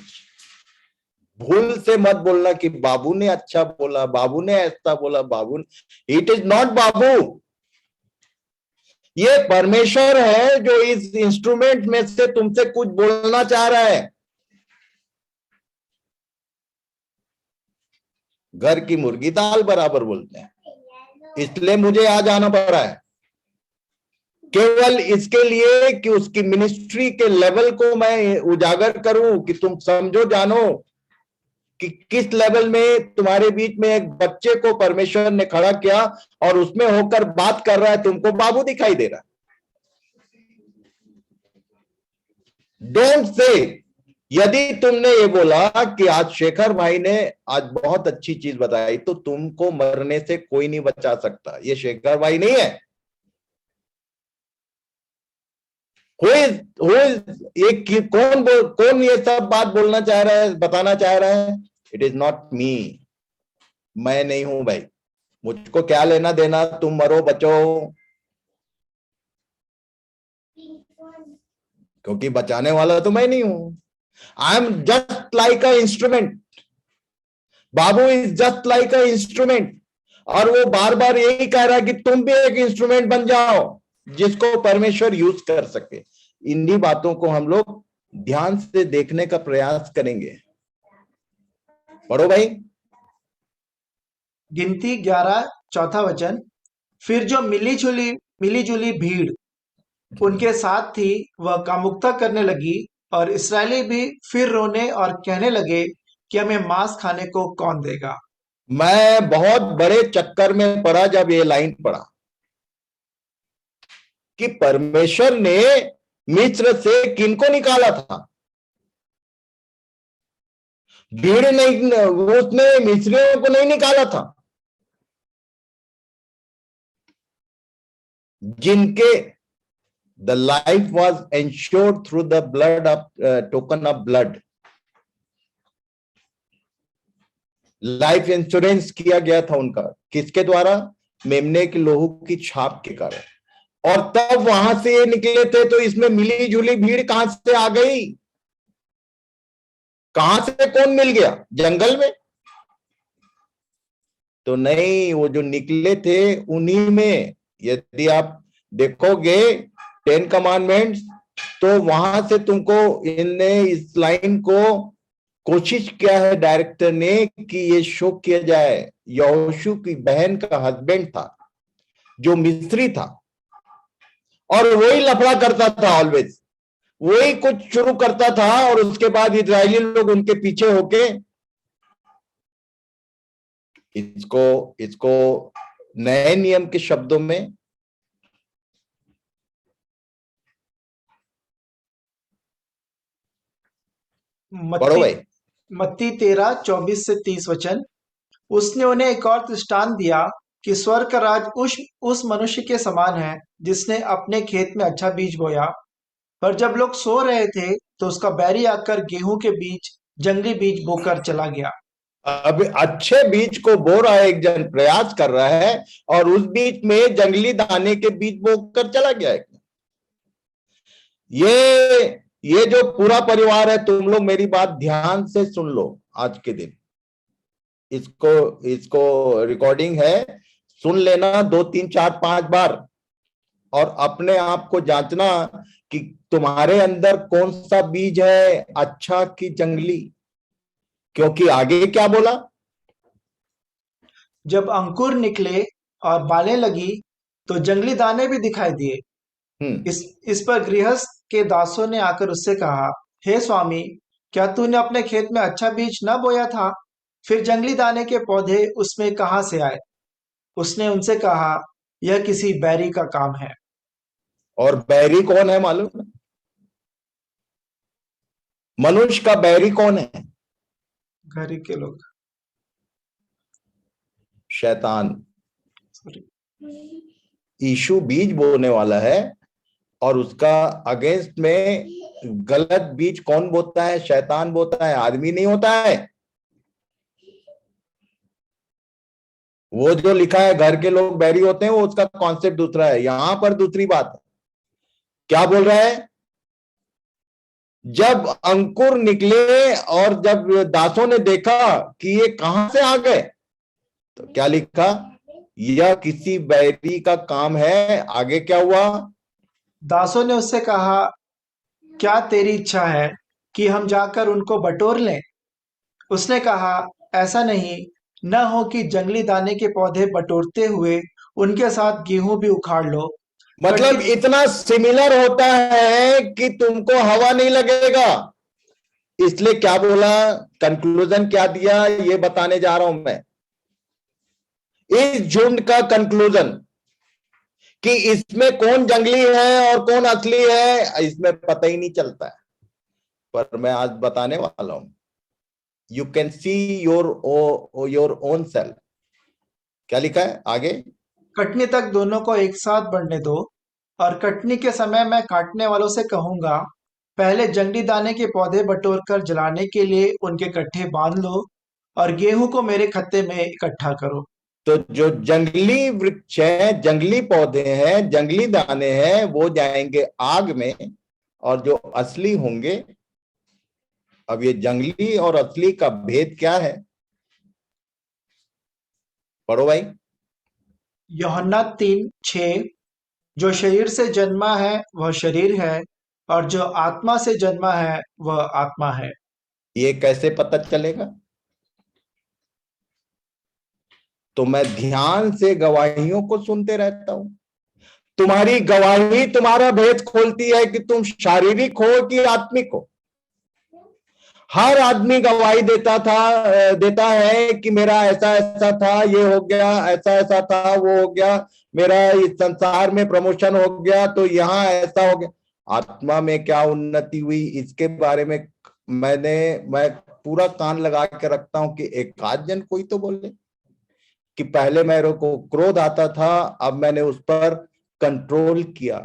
भूल से मत बोलना कि बाबू ने अच्छा बोला, बाबू ने ऐसा बोला, बाबू। इट इज नॉट बाबू, ये परमेश्वर है जो इस इंस्ट्रूमेंट में से तुमसे कुछ बोलना चाह रहा है। घर की मुर्गी दाल बराबर बोलते हैं, इसलिए मुझे आज आना पड़ रहा है, केवल इसके लिए कि उसकी मिनिस्ट्री के लेवल को मैं उजागर करूं, कि तुम समझो, जानो कि किस लेवल में तुम्हारे बीच में एक बच्चे को परमेश्वर ने खड़ा किया और उसमें होकर बात कर रहा है, तुमको बाबू दिखाई दे रहा है। डोंट से, यदि तुमने ये बोला कि आज शेखर भाई ने आज बहुत अच्छी चीज बताई, तो तुमको मरने से कोई नहीं बचा सकता। ये शेखर भाई नहीं है। ये कौन ये सब बात बोलना चाह रहा है, बताना चाह रहा है? इट इज नॉट मी, मैं नहीं हूं भाई। मुझको क्या लेना देना, तुम मरो बचो, क्योंकि बचाने वाला तो मैं नहीं हूं। I am just like a instrument. Babu is just like a instrument. और वो बार बार यही कह रहा है कि तुम भी एक इंस्ट्रूमेंट बन जाओ जिसको परमेश्वर यूज कर सके। इन्हीं बातों को हम लोग ध्यान से देखने का प्रयास करेंगे। पढ़ो भाई।
गिनती 11:4 फिर जो मिली जुली भीड़ उनके साथ थी वह कामुकता करने लगी और इसराइली भी फिर रोने और कहने लगे कि हमें मांस खाने को कौन देगा।
मैं बहुत बड़े चक्कर में पड़ा जब ये लाइन पढ़ा कि परमेश्वर ने मिस्र से किनको निकाला था। भीड़ नहीं, उसने मिस्रियों को नहीं निकाला था, जिनके the life was ensured through the blood of token of blood. Life insurance किया गया था उनका, किसके द्वारा? मेमने के लोहू की छाप के कारण। और तब वहां से ये निकले थे, तो इसमें मिली जुली भीड़ कहां से आ गई? कहां से कौन मिल गया? जंगल में तो नहीं, वो जो निकले थे उन्हीं में। यदि आप देखोगे 10 कमांडमेंट्स, तो वहां से तुमको इनने इस लाइन को कोशिश किया है डायरेक्टर ने कि ये शो किया जाए। यहोशू की बहन का हस्बैंड था जो मिस्री था, और वही लफड़ा करता था ऑलवेज, वही कुछ शुरू करता था, और उसके बाद इजरायली लोग उनके पीछे होके इसको इसको नए नियम के शब्दों में पढ़ो
मत्ती
भाई।
मत्ती 13:24-30 उसने उन्हें एक और दृष्टांत दिया। कि स्वर्ग का राज उस मनुष्य के समान है जिसने अपने खेत में अच्छा बीज बोया। पर जब लोग सो रहे थे तो उसका बैरी आकर गेहूं के बीच जंगली बीज बोकर चला गया।
अब अच्छे बीज को बो रहा है, एक जन प्रयास कर रहा है और उस बीच में जंगली दाने के बीज बोकर चला गया है। ये जो पूरा परिवार है, तुम लोग मेरी बात ध्यान से सुन लो आज के दिन। इसको इसको रिकॉर्डिंग है, सुन लेना 2 3 4 5 बार और अपने आप को जांचना कि तुम्हारे अंदर कौन सा बीज है, अच्छा कि जंगली। क्योंकि आगे क्या बोला?
जब अंकुर निकले और बालें लगी तो जंगली दाने भी दिखाई दिए।
हम्म
इस पर गृहस्थ के दासों ने आकर उससे कहा, हे स्वामी, क्या तूने अपने खेत में अच्छा बीज न बोया था? फिर जंगली दाने के पौधे उसमें कहाँ से आए? उसने उनसे कहा, यह किसी बैरी का काम है।
और बैरी कौन है मालूम है? मनुष्य का बैरी कौन है?
घर के लोग।
शैतान।
सॉरी।
यीशु बीज बोने वाला है और उसका अगेंस्ट में गलत बीज कौन बोता है? शैतान बोता है, आदमी नहीं होता है। वो जो लिखा है घर के लोग बैरी होते हैं, वो उसका कॉन्सेप्ट दूसरा है। यहां पर दूसरी बात है। क्या बोल रहा है? जब अंकुर निकले और जब दासों ने देखा कि ये कहां से आ गए, तो क्या लिखा? यह किसी बैरी का काम है। आगे क्या हुआ?
दासों ने उससे कहा, क्या तेरी इच्छा है कि हम जाकर उनको बटोर लें? उसने कहा, ऐसा नहीं, न हो कि जंगली दाने के पौधे बटोरते हुए उनके साथ गेहूं भी उखाड़ लो।
मतलब
कटनी
इतना सिमिलर होता है कि तुमको हवा नहीं लगेगा। इसलिए क्या बोला, कंक्लूजन क्या दिया, ये बताने जा रहा हूं मैं। इस झुंड का कंक्लूजन कि इसमें कौन जंगली है और कौन असली है, इसमें पता ही नहीं चलता है। पर मैं आज बताने वाला हूं, you can see your own self. क्या लिखा है आगे?
कटनी तक दोनों को एक साथ बढ़ने दो, और कटनी के समय मैं काटने वालों से कहूंगा, पहले जंगली दाने के पौधे बटोर कर जलाने के लिए उनके गट्ठे बांध लो, और गेहूं को मेरे खत्ते में इकट्ठा करो।
तो जो जंगली वृक्ष है, जंगली पौधे हैं, जंगली दाने हैं, वो जाएंगे आग में। और जो असली होंगे, अब ये जंगली और असली का भेद क्या है? पढ़ो भाई।
यूहन्ना 3:6। जो शरीर से जन्मा है वह शरीर है, और जो आत्मा से जन्मा है वह आत्मा है।
ये कैसे पता चलेगा? तो मैं ध्यान से गवाहियों को सुनते रहता हूं। तुम्हारी गवाही तुम्हारा भेद खोलती है कि तुम शारीरिक हो कि आत्मिक हो। हर आदमी गवाही देता है कि मेरा ऐसा ऐसा था, ये हो गया, ऐसा ऐसा था, वो हो गया, मेरा इस संसार में प्रमोशन हो गया, तो यहाँ ऐसा हो गया। आत्मा में क्या उन्नति हुई, इसके बारे में मैं पूरा कान लगा के रखता हूं कि एक आध जन कोई तो बोले कि पहले मेरे को क्रोध आता था, अब मैंने उस पर कंट्रोल किया।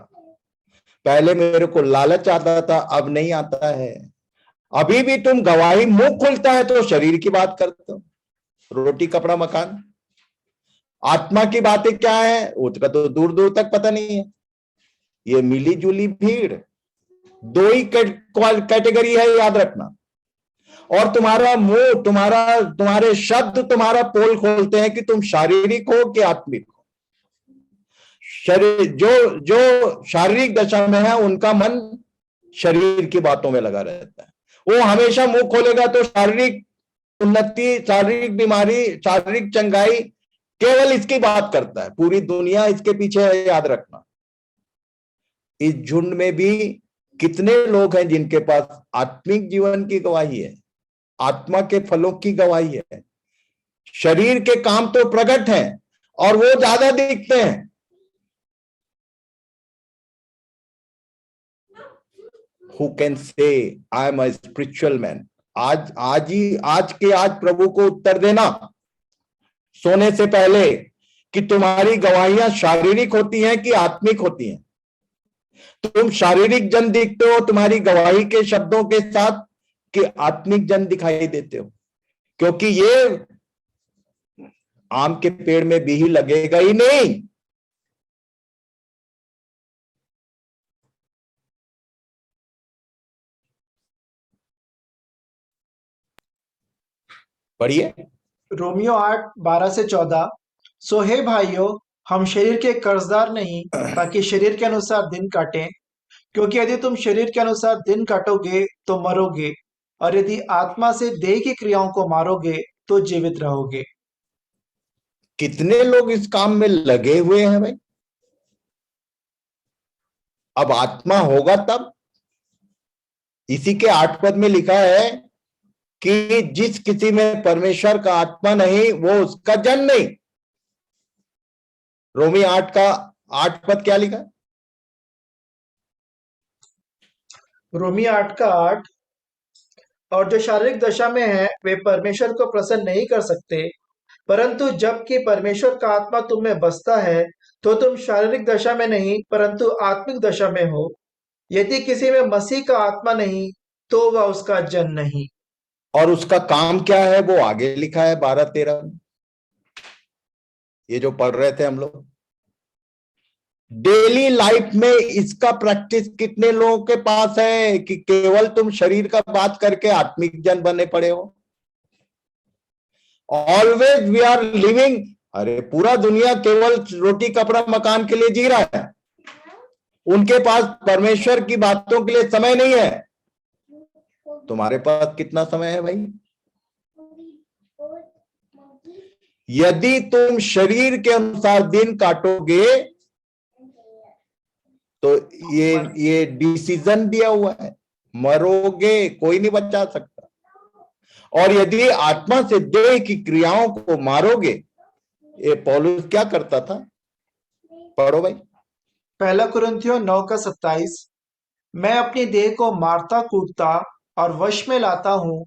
पहले मेरे को लालच आता था, अब नहीं आता है। अभी भी तुम गवाही, मुंह खुलता है तो शरीर की बात करते हो, रोटी कपड़ा मकान। आत्मा की बातें क्या है उसका तो दूर दूर तक पता नहीं है। ये मिली जुली भीड़, दो ही कैटेगरी है, याद रखना। और तुम्हारा मुंह, तुम्हारे शब्द तुम्हारा पोल खोलते हैं कि तुम शारीरिक हो कि आत्मिक हो। शरीर जो जो शारीरिक दशा में है, उनका मन शरीर की बातों में लगा रहता है। वो हमेशा मुंह खोलेगा तो शारीरिक उन्नति, शारीरिक बीमारी, शारीरिक चंगाई, केवल इसकी बात करता है। पूरी दुनिया इसके पीछे है, याद रखना। इस झुंड में भी कितने लोग हैं जिनके पास आत्मिक जीवन की गवाही है, आत्मा के फलों की गवाही है। शरीर के काम तो प्रकट हैं और वो ज्यादा दिखते हैं। Who can say I am a spiritual man? आज प्रभु को उत्तर देना सोने से पहले कि तुम्हारी गवाहियां शारीरिक होती हैं कि आत्मिक होती हैं। तुम शारीरिक जन दिखते हो तुम्हारी गवाही के शब्दों के साथ, कि आत्मिक जन दिखाई देते हो? क्योंकि ये आम के पेड़ में भी ही लगेगा ही नहीं। पढ़िए।
रोमियो 8:12 से 14। सो हे भाइयों, हम शरीर के कर्जदार नहीं, ताकि शरीर के अनुसार दिन काटें। क्योंकि यदि तुम शरीर के अनुसार दिन काटोगे तो मरोगे, और यदि आत्मा से देह की क्रियाओं को मारोगे तो जीवित रहोगे।
कितने लोग इस काम में लगे हुए हैं भाई। अब आत्मा होगा तब। इसी के 8 पद में लिखा है कि जिस किसी में परमेश्वर का आत्मा नहीं वो उसका जन नहीं। रोमी 8 का 8 पद क्या लिखा?
रोमी 8:8। और जो शारीरिक दशा में है वे परमेश्वर को प्रसन्न नहीं कर सकते, परंतु जबकि परमेश्वर का आत्मा तुम में बसता है, तो तुम शारीरिक दशा में नहीं परंतु आत्मिक दशा में हो। यदि किसी में मसीह का आत्मा नहीं, तो वह उसका जन नहीं।
और उसका काम क्या है वो आगे लिखा है 12-13 में, ये जो पढ़ रहे थे हम लोग। डेली लाइफ में इसका प्रैक्टिस कितने लोगों के पास है कि केवल तुम शरीर का बात करके आत्मिक जन बने पड़े हो? Always we are living. अरे पूरा दुनिया केवल रोटी कपड़ा मकान के लिए जी रहा है। उनके पास परमेश्वर की बातों के लिए समय नहीं है। तुम्हारे पास कितना समय है भाई? यदि तुम शरीर के अनुसार दिन काटोगे तो ये डिसीजन दिया हुआ है, मरोगे, कोई नहीं बचा सकता। और यदि आत्मा से देह की क्रियाओं को मारोगे, ये पौलुस क्या करता था? पढ़ो भाई।
1 कुरिन्थियों 9:27। मैं अपनी देह को मारता कूटता और वश में लाता हूँ,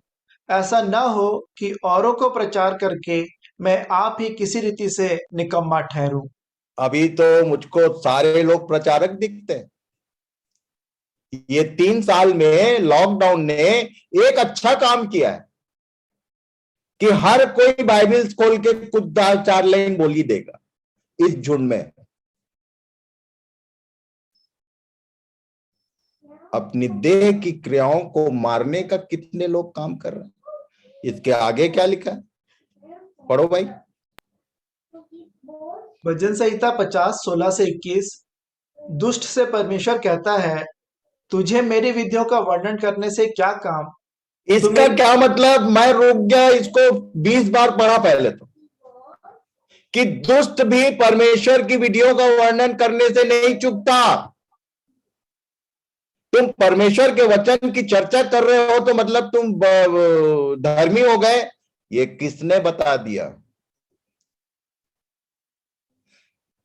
ऐसा न हो कि औरों को प्रचार करके मैं आप ही किसी रीति से निकम्मा ठहरूं।
अभी तो मुझको सारे लोग प्रचारक दिखते हैं। ये 3 साल में लॉकडाउन ने एक अच्छा काम किया है कि हर कोई बाइबल खोल के कुछ 4 लाइन बोल ही देगा इस झुंड में। अपनी देह की क्रियाओं को मारने का कितने लोग काम कर रहे हैं? इसके आगे क्या लिखा है? पढ़ो भाई।
भजन संहिता 50:16-21। दुष्ट से परमेश्वर कहता है, तुझे मेरी विधियों का वर्णन करने से क्या काम।
इसका क्या मतलब? मैं रुक गया, इसको 20 बार पढ़ा पहले तो, कि दुष्ट भी परमेश्वर की विधियों का वर्णन करने से नहीं चूकता। तुम परमेश्वर के वचन की चर्चा कर रहे हो तो मतलब तुम धर्मी हो गए? ये किसने बता दिया?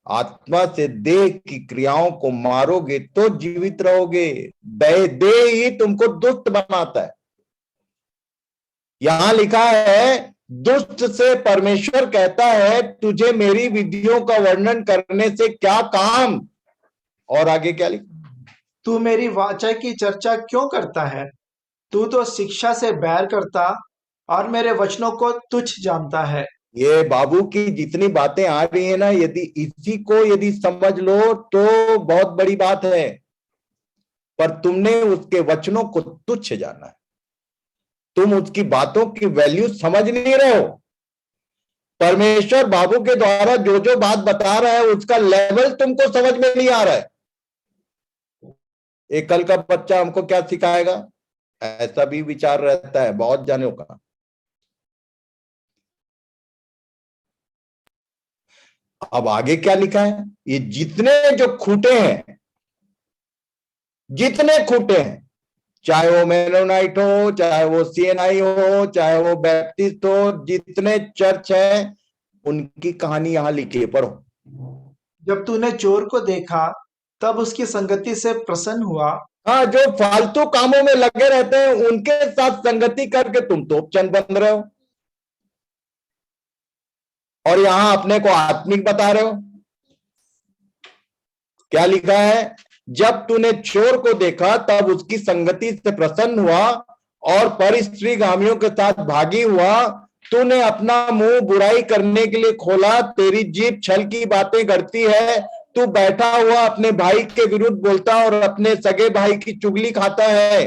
आत्मा से देह की क्रियाओं को मारोगे तो जीवित रहोगे। देह ही तुमको दुष्ट बनाता है। यहां लिखा है दुष्ट से परमेश्वर कहता है तुझे मेरी विधियों का वर्णन करने से क्या काम। और आगे क्या लिखा?
तू मेरी वाचा की चर्चा क्यों करता है। तू तो शिक्षा से बैर करता और मेरे वचनों को तुच्छ जानता है।
ये बाबू की जितनी बातें आ रही है ना, यदि इसी को यदि समझ लो तो बहुत बड़ी बात है। पर तुमने उसके वचनों को तुच्छ जाना है। तुम उसकी बातों की वैल्यू समझ नहीं रहे हो। परमेश्वर बाबू के द्वारा जो जो बात बता रहा है उसका लेवल तुमको समझ में नहीं आ रहा है। एक कल का बच्चा हमको क्या सिखाएगा, ऐसा भी विचार रहता है बहुत जानों का। अब आगे क्या लिखा है? ये जितने जो खूंटे हैं, जितने खूंटे हैं, चाहे वो मेनोनाइट हो, चाहे वो सीएनआई हो, चाहे वो बैप्टिस्ट हो, जितने चर्च है उनकी कहानी यहां लिखी है, पढ़ो।
जब तूने चोर को देखा तब उसकी संगति से प्रसन्न हुआ।
हाँ, जो फालतू कामों में लगे रहते हैं उनके साथ संगति करके तुम तो चंद बन रहे हो। और यहां अपने को आत्मिक बता रहे हो। क्या लिखा है? जब तूने चोर को देखा तब उसकी संगति से प्रसन्न हुआ और पर स्त्रीगामियों के साथ भागी हुआ। तूने अपना मुंह बुराई करने के लिए खोला, तेरी जीभ छल की बातें करती है। तू बैठा हुआ अपने भाई के विरुद्ध बोलता और अपने सगे भाई की चुगली खाता है।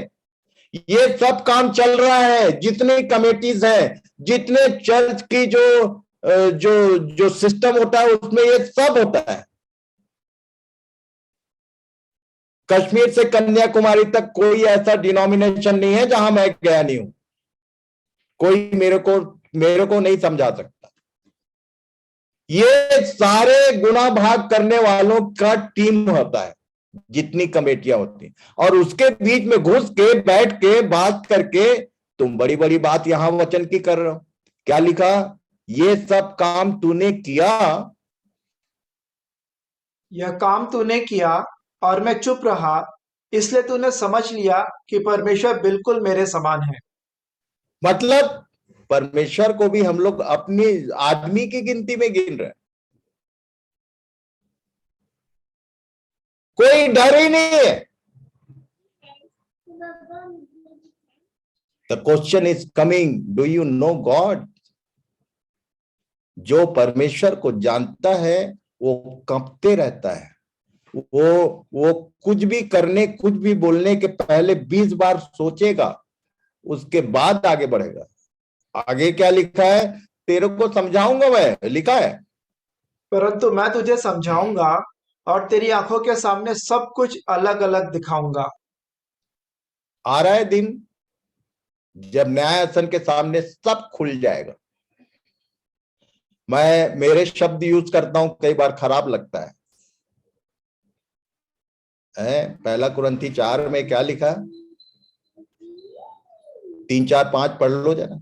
ये सब काम चल रहा है। जितने कमेटीज हैं, जितने चर्च की जो जो सिस्टम होता है उसमें ये सब होता है। कश्मीर से कन्याकुमारी तक कोई ऐसा डिनोमिनेशन नहीं है जहां मैं गया नहीं हूं। कोई मेरे को नहीं समझा सकता। ये सारे गुना भाग करने वालों का टीम होता है, जितनी कमेटियां होती हैं, और उसके बीच में घुस के बैठ के बात करके तुम बड़ी बड़ी बात यहां वचन की कर रहे हो। क्या लिखा? ये सब काम तूने किया।
यह काम तूने किया और मैं चुप रहा, इसलिए तूने समझ लिया कि परमेश्वर बिल्कुल मेरे समान है।
मतलब परमेश्वर को भी हम लोग अपनी आदमी की गिनती में गिन रहे हैं। कोई डर ही नहीं है। The question is coming, do you know God? जो परमेश्वर को जानता है वो कांपते रहता है। वो कुछ भी करने, कुछ भी बोलने के पहले 20 बार सोचेगा, उसके बाद आगे बढ़ेगा। आगे क्या लिखा है? तेरे को समझाऊंगा मैं, लिखा है।
परंतु मैं तुझे समझाऊंगा और तेरी आंखों के सामने सब कुछ अलग अलग दिखाऊंगा।
आ रहा है दिन जब न्यायासन के सामने सब खुल जाएगा। मैं मेरे शब्द यूज करता हूं, कई बार खराब लगता है। पहला कुरिन्थी 4 में क्या लिखा? 3, 4, 5 पढ़ लो जरा।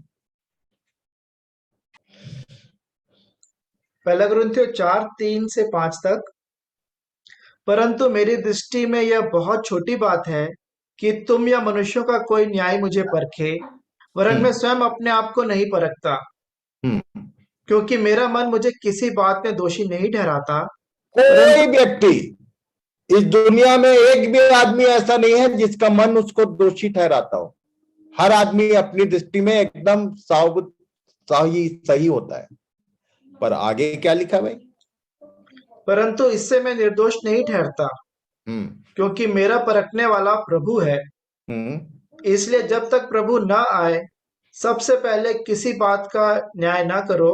पहला कुरिन्थियों 4, 3 से 5 तक। परंतु मेरी दृष्टि में यह बहुत छोटी बात है कि तुम या मनुष्यों का कोई न्याय मुझे परखे, वरन मैं
हम्म
स्वयं अपने आप को नहीं परखता,
हम्म
क्योंकि मेरा मन मुझे किसी बात में दोषी नहीं ठहराता।
कोई
परंतु
व्यक्ति इस दुनिया में, एक भी आदमी ऐसा नहीं है जिसका मन उसको दोषी ठहराता हो। हर आदमी अपनी दृष्टि में एकदम साबुत सही सही होता है। पर आगे क्या लिखा भाई?
परंतु इससे मैं निर्दोष नहीं ठहरता,
हम्म
क्योंकि मेरा परखने वाला प्रभु है।
हम्म
इसलिए जब तक प्रभु न आए, सबसे पहले किसी बात का न्याय ना करो।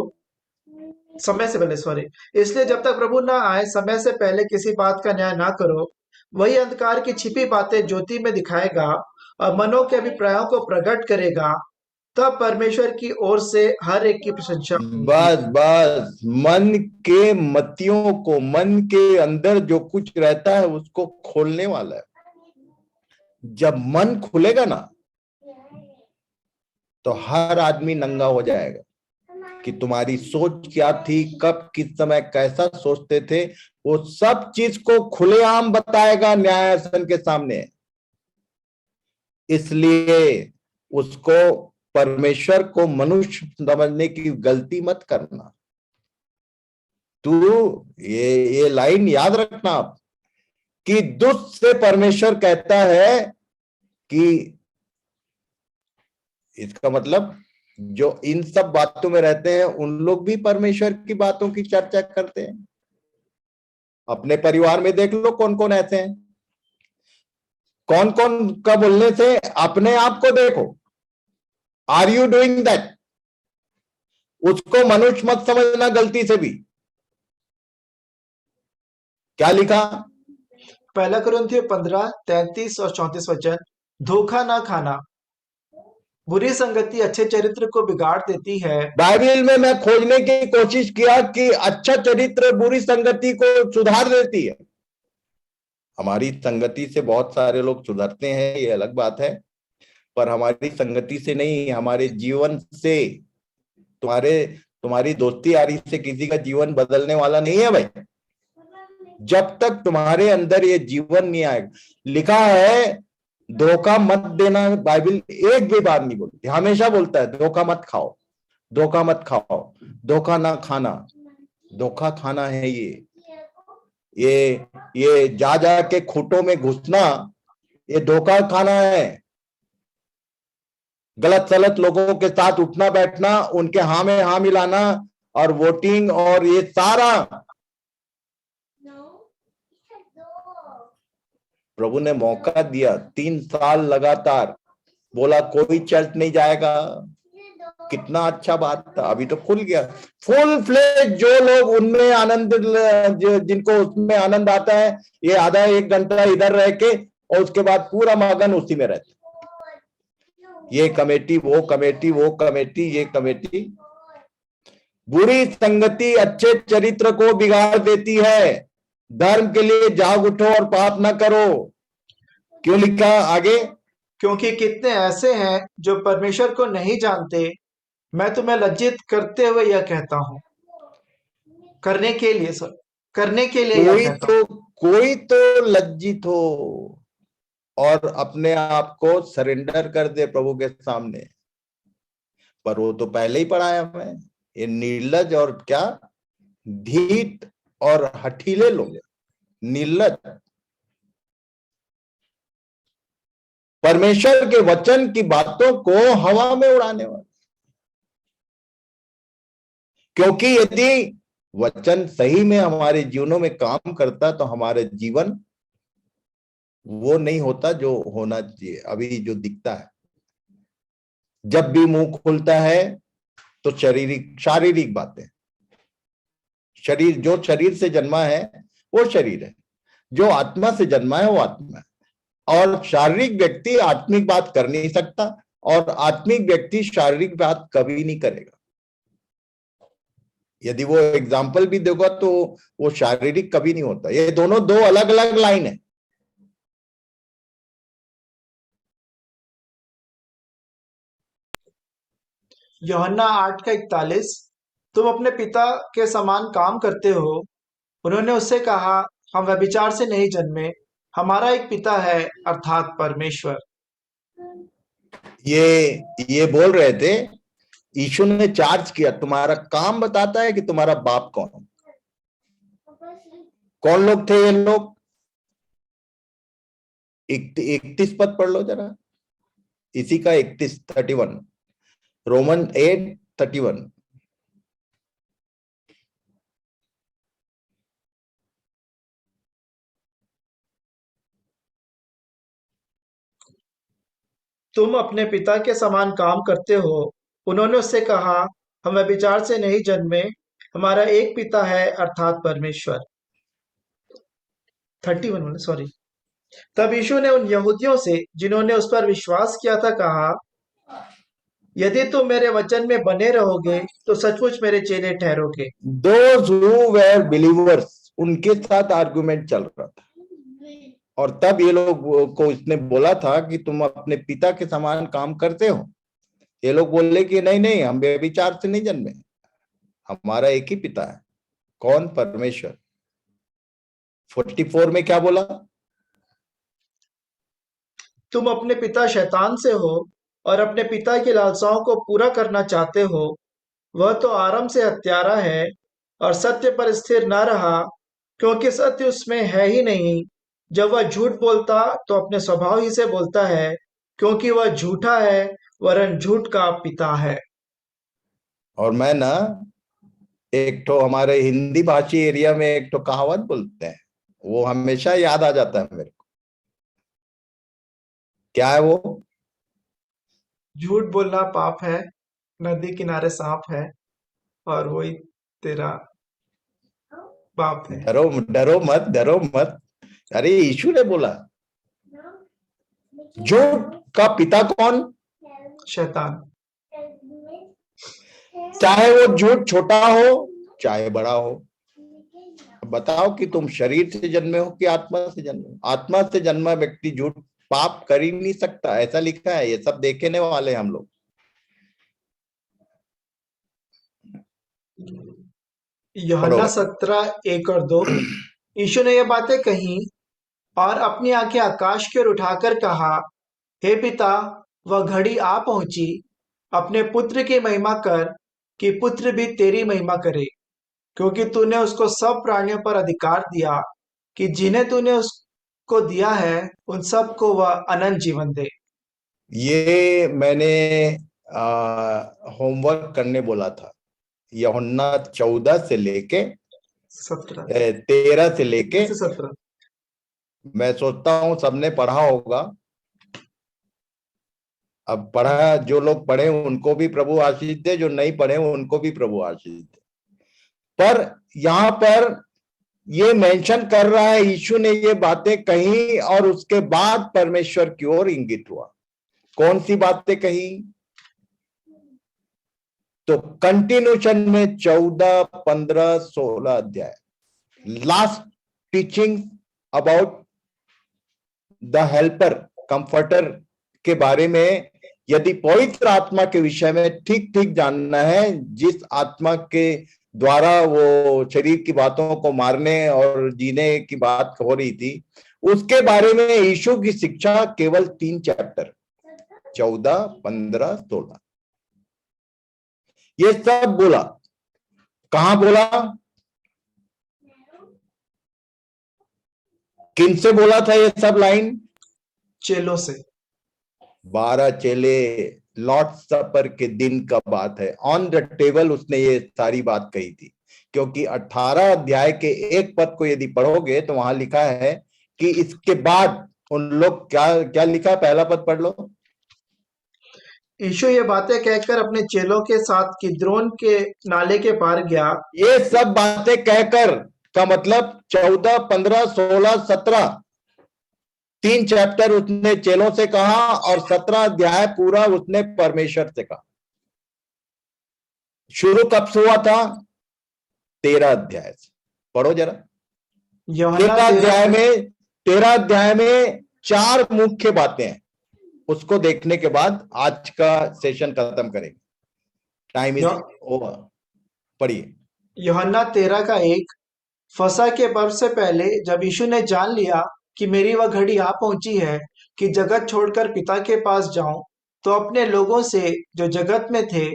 समय से पहले, सॉरी। इसलिए जब तक प्रभु ना आए, समय से पहले किसी बात का न्याय ना करो। वही अंधकार की छिपी बातें ज्योति में दिखाएगा और मनों के अभिप्रायों को प्रकट करेगा। तब परमेश्वर की ओर से हर एक की प्रशंसा होगी।
बस बस, मन के मतियों को, मन के अंदर जो कुछ रहता है उसको खोलने वाला है। जब मन खुलेगा ना तो हर आदमी नंगा हो जाएगा कि तुम्हारी सोच क्या थी, कब किस समय कैसा सोचते थे, वो सब चीज को खुलेआम बताएगा न्यायासन के सामने। इसलिए उसको, परमेश्वर को मनुष्य समझने की गलती मत करना। तू ये लाइन याद रखना आप, कि दुष्ट से परमेश्वर कहता है कि, इसका मतलब जो इन सब बातों में रहते हैं उन लोग भी परमेश्वर की बातों की चर्चा करते हैं। अपने परिवार में देख लो कौन कौन ऐसे हैं। कौन कौन का बोलने से अपने आप को देखो। Are you doing that? उसको मनुष्य मत समझना गलती से भी। क्या लिखा?
पहला कुरिन्थियों 15, 33 और 34 वचन। धोखा ना खाना। बुरी संगति अच्छे चरित्र को बिगाड़ देती है।
बाइबल में मैं खोजने की कोशिश किया कि अच्छा चरित्र बुरी संगति को सुधार देती है। हमारी संगति से बहुत सारे लोग सुधरते हैं, ये अलग बात है, पर हमारी संगति से नहीं, हमारे जीवन से। तुम्हारी दोस्ती यारी से किसी का जीवन बदलने वाला नहीं है भाई, जब तक तुम्हारे अंदर ये जीवन नहीं आएगा। लिखा है धोखा मत देना। बाइबल एक भी बार नहीं बोलती, हमेशा बोलता है धोखा मत खाओ। धोखा मत खाओ, धोखा ना खाना। धोखा खाना है ये जा जा के खूंटों में घुसना, ये धोखा खाना है। गलत सलत लोगों के साथ उठना बैठना, उनके हाँ में हाँ मिलाना, और वोटिंग और ये सारा। प्रभु ने मौका दिया 3 साल लगातार, बोला कोई चर्च नहीं जाएगा। कितना अच्छा बात था, अभी तो खुल गया। फुल फ्लेज जो लोग उनमें आनंद, जिनको उसमें आनंद आता है, ये आधा एक घंटा इधर रह के और उसके बाद पूरा मगन उसी में रहते। ये कमेटी, वो कमेटी, वो कमेटी, ये कमेटी। बुरी संगति अच्छे चरित्र को बिगाड़ देती है। धर्म के लिए जाग उठो और पाप ना करो। क्यों लिखा आगे?
क्योंकि कितने ऐसे हैं जो परमेश्वर को नहीं जानते। मैं तुम्हें लज्जित करते हुए यह कहता हूँ, करने के लिए यह कहता हूँ।
कोई तो लज्जित हो और अपने आप को सरेंडर कर दे प्रभु के सामने। पर वो तो पहले ही पढ़ा है हमें, ये निर्लज और क्या, ढीठ और हठीले लोग, निर्लज, परमेश्वर के वचन की बातों को हवा में उड़ाने वाले। क्योंकि यदि वचन सही में हमारे जीवनों में काम करता तो हमारे जीवन वो नहीं होता जो होना चाहिए, अभी जो दिखता है। जब भी मुंह खुलता है तो शारीरिक बातें। जो शरीर से जन्मा है वो शरीर है, जो आत्मा से जन्मा है वो आत्मा है। और शारीरिक व्यक्ति आत्मिक बात कर नहीं सकता, और आत्मिक व्यक्ति शारीरिक बात कभी नहीं करेगा। यदि वो एग्जाम्पल भी देगा तो वो शारीरिक कभी नहीं होता। ये दोनों दो अलग अलग लाइन है।
यूहन्ना 8:41, तुम अपने पिता के समान काम करते हो। उन्होंने उससे कहा, हम व्यभिचार से नहीं जन्मे, हमारा एक पिता है अर्थात परमेश्वर।
ये बोल रहे थे, यीशु ने चार्ज किया, तुम्हारा काम बताता है कि तुम्हारा बाप कौन। कौन लोग थे ये लोग? 31 पद पढ़ लो जरा, इसी का 31 रोमन 8:31।
तुम अपने पिता के समान काम करते हो। उन्होंने उससे कहा, हम व्यभिचार से नहीं जन्मे, हमारा एक पिता है अर्थात परमेश्वर। 31, सॉरी। तब यीशु ने उन यहूदियों से जिन्होंने उस पर विश्वास किया था कहा, यदि तुम मेरे वचन में बने रहोगे तो सचमुच मेरे चेले ठहरोगे।
Those who were believers, उनके साथ आर्गुमेंट चल रहा था। और तब ये लोग को इसने बोला था कि तुम अपने पिता के समान काम करते हो। ये लोग बोले कि नहीं नहीं, हम व्यभिचार से नहीं जन्मे, हमारा एक ही पिता है। कौन? परमेश्वर। 44 में क्या बोला?
तुम अपने पिता शैतान से हो और अपने पिता की लालसाओं को पूरा करना चाहते हो। वह तो आरंभ से हत्यारा है और सत्य पर स्थिर न रहा, क्योंकि सत्य उसमें है ही नहीं। जब वह झूठ बोलता तो अपने स्वभाव ही से बोलता है, क्योंकि वह झूठा है, वरन झूठ का पिता है।
और मैं ना, एक तो हमारे हिंदी भाषी एरिया में एक तो कहावत बोलते हैं, वो हमेशा याद आ जाता है मेरे को। क्या है वो?
झूठ बोलना पाप है, नदी किनारे सांप है, और वही तेरा बाप है।
डरो डरो मत, डरो मत। अरे यीशु ने बोला, झूठ का पिता कौन?
शैतान।
चाहे वो झूठ छोटा हो चाहे बड़ा हो। बताओ कि तुम शरीर से जन्मे हो कि आत्मा से जन्मे हो? आत्मा से जन्मा व्यक्ति झूठ पाप कर ही नहीं सकता, ऐसा लिखा है। ये सब देखने वाले हम लोग।
यूहन्ना 17:1 और 2। यीशु ने ये बातें कही और अपनी आंखें आकाश की ओर उठाकर कहा, हे पिता, वह घड़ी आ पहुंची, अपने पुत्र की महिमा कर, कि पुत्र भी तेरी महिमा करे, क्योंकि तूने उसको सब प्राणियों पर अधिकार दिया, कि जिन्हें तूने उसको दिया है उन सबको वह अनंत जीवन दे।
ये मैंने होमवर्क करने बोला था। यूहन्ना 14 से लेके
17
13 से लेके,
से 17।
मैं सोचता हूं सबने पढ़ा होगा। अब पढ़ा, जो लोग पढ़े उनको भी प्रभु आशीष दे, जो नहीं पढ़े उनको भी प्रभु आशीष दे। पर यहां पर ये मेंशन कर रहा है, यीशु ने ये बातें कही और उसके बाद परमेश्वर की ओर इंगित हुआ। कौन सी बातें कही? तो कंटिन्यूशन में 14, 15, 16 अध्याय, last teaching about the helper, comforter के बारे में। यदि पवित्र आत्मा के विषय में ठीक ठीक जानना है, जिस आत्मा के द्वारा वो शरीर की बातों को मारने और जीने की बात हो रही थी, उसके बारे में यीशु की शिक्षा केवल 3 चैप्टर, 14, 15, 16, ये सब बोला। कहां बोला? किन से बोला था ये सब लाइन?
चेलों से।
12 चेले, लॉर्ड सपर के दिन का बात है। ऑन द टेबल उसने ये सारी बात कही थी, क्योंकि 18 अध्याय के एक पद को यदि पढ़ोगे तो वहां लिखा है कि इसके बाद उन लोग क्या क्या लिखा है? पहला पद पढ़ लो।
यीशु ये बातें कहकर अपने चेलों के साथ किद्रोन के नाले के पार गया।
ये सब बातें कहकर का मतलब 14, 15, 16, 17, 3 चैप्टर उसने चेलों से कहा और 17 अध्याय पूरा उसने परमेश्वर से कहा। शुरू कब से हुआ था? 13 अध्याय से। पढ़ो जरा।
यूहन्ना
13 अध्याय में 4 मुख्य बातें हैं। उसको देखने के बाद आज का सेशन खत्म करेंगे। Time is over. पढ़िए।
यूहन्ना 13 का 1। फसह के पर्व से पहले जब यीशु ने जान लिया कि मेरी वह घड़ी आ पहुंची है कि जगत छोड़कर पिता के पास जाऊं, तो अपने लोगों से जो जगत में थे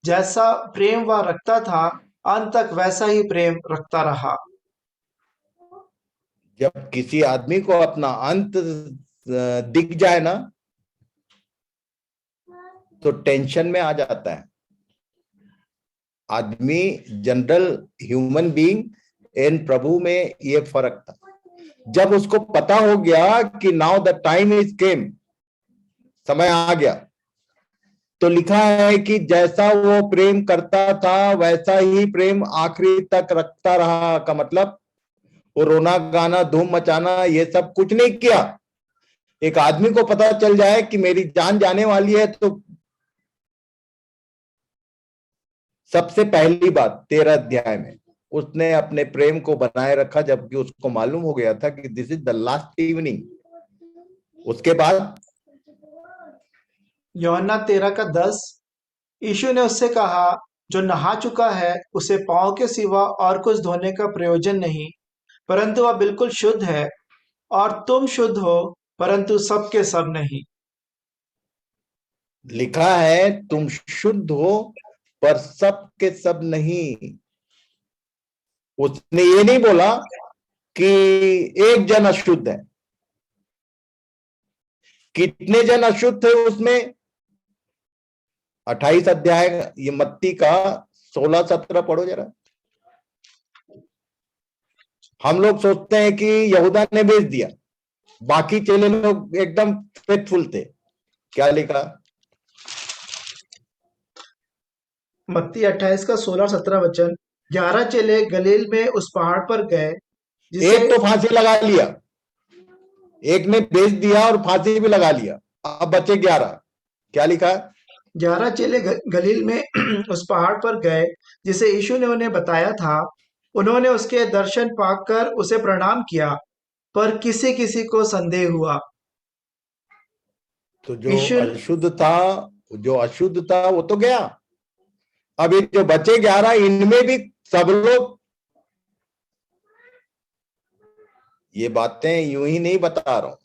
जैसा प्रेम वह रखता था, अंत तक वैसा ही प्रेम रखता रहा।
जब किसी आदमी को अपना अंत दिख जाए ना, तो टेंशन में आ जाता है आदमी। जनरल ह्यूमन बीइंग इन प्रभु में ये फर्क था। जब उसको पता हो गया कि now the time is came, समय आ गया, तो लिखा है कि जैसा वो प्रेम करता था वैसा ही प्रेम आखिरी तक रखता रहा। का मतलब वो रोना गाना धूम मचाना ये सब कुछ नहीं किया। एक आदमी को पता चल जाए कि मेरी जान जाने वाली है, तो सबसे पहली बात 13 अध्याय में उसने अपने प्रेम को बनाए रखा, जबकि उसको मालूम हो गया था कि this is the last evening. उसके बाद
यूहन्ना 13 का 10। यीशु ने उससे कहा, जो नहा चुका है उसे पांव के सिवा और कुछ धोने का प्रयोजन नहीं, परंतु वह बिल्कुल शुद्ध है। और तुम शुद्ध हो, परंतु सब के सब नहीं।
लिखा है तुम शुद्ध हो पर सब के सब नहीं। उसने ये नहीं बोला कि एक जन अशुद्ध है। कितने जन अशुद्ध थे उसमें? 28 अध्याय ये मत्ती का 16, 17 पढ़ो जरा। हम लोग सोचते हैं कि यहूदा ने भेज दिया, बाकी चेले लोग एकदम फेथफुल थे। क्या लिखा?
मत्ती 28 का 16 17 वचन। 11 चेले गलील में उस पहाड़ पर गए जिसे
एक तो फांसी लगा लिया, एक ने भेज दिया और फांसी भी लगा लिया, अब बचे 11। क्या लिखा?
11 चेले गलील में उस पहाड़ पर गए जिसे यीशु ने उन्हें बताया था। उन्होंने उसके दर्शन पाकर उसे प्रणाम किया, पर किसी किसी को संदेह हुआ।
तो जो
यीशु
अशुद्ध था, जो अशुद्ध था वो तो गया। अब ये जो बचे 11, इनमें भी सब लोग, ये बातें यूं ही नहीं बता रहा हूं।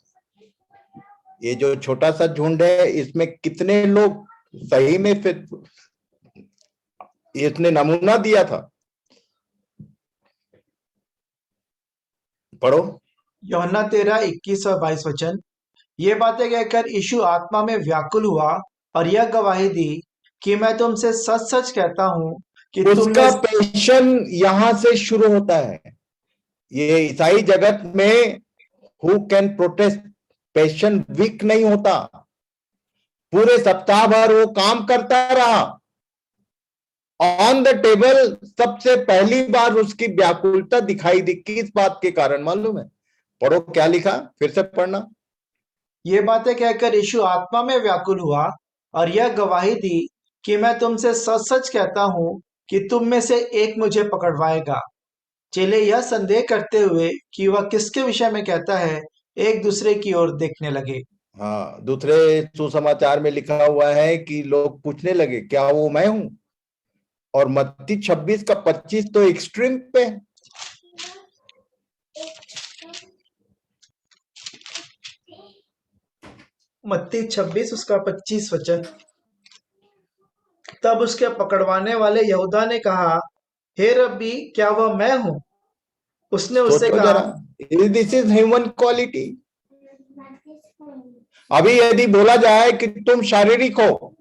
ये जो छोटा सा झुंड है इसमें कितने लोग सही में फिर इसने नमूना दिया था। पढ़ो।
यूहन्ना 13:21 और 22 वचन। ये बातें कहकर यीशु आत्मा में व्याकुल हुआ और यह गवाही दी कि मैं तुमसे सच सच कहता हूँ कि तुम में
उसका पैशन यहां से शुरू होता है। ये ईसाई जगत में who can protest, passion week नहीं होता। पूरे सप्ताह भर वो काम करता रहा ऑन द टेबल। सबसे पहली बार उसकी व्याकुलता दिखाई दी, किस बात के कारण मालूम है? पढ़ो क्या लिखा, फिर से पढ़ना।
ये बातें कहकर यीशु आत्मा में व्याकुल हुआ और यह गवाही दी कि मैं तुमसे सच सच कहता हूँ कि तुम में से एक मुझे पकड़वाएगा। चेले यह संदेह करते हुए कि वह किसके विषय में कहता है, एक दूसरे की ओर देखने लगे।
हाँ, दूसरे सुसमाचार में लिखा हुआ है कि लोग पूछने लगे क्या वो मैं हूं। और मत्ती 26 का 25 तो एक्सट्रीम पे है।
मत्ती 26:25 तब उसके पकड़वाने वाले यहूदा ने कहा, हे रब्बी, क्या वह मैं हूँ? उसने उससे
सोचो
कहा,
जरा, दिस इज ह्यूमन क्वालिटी। अभी यदि बोला जाए कि तुम शारीरिक हो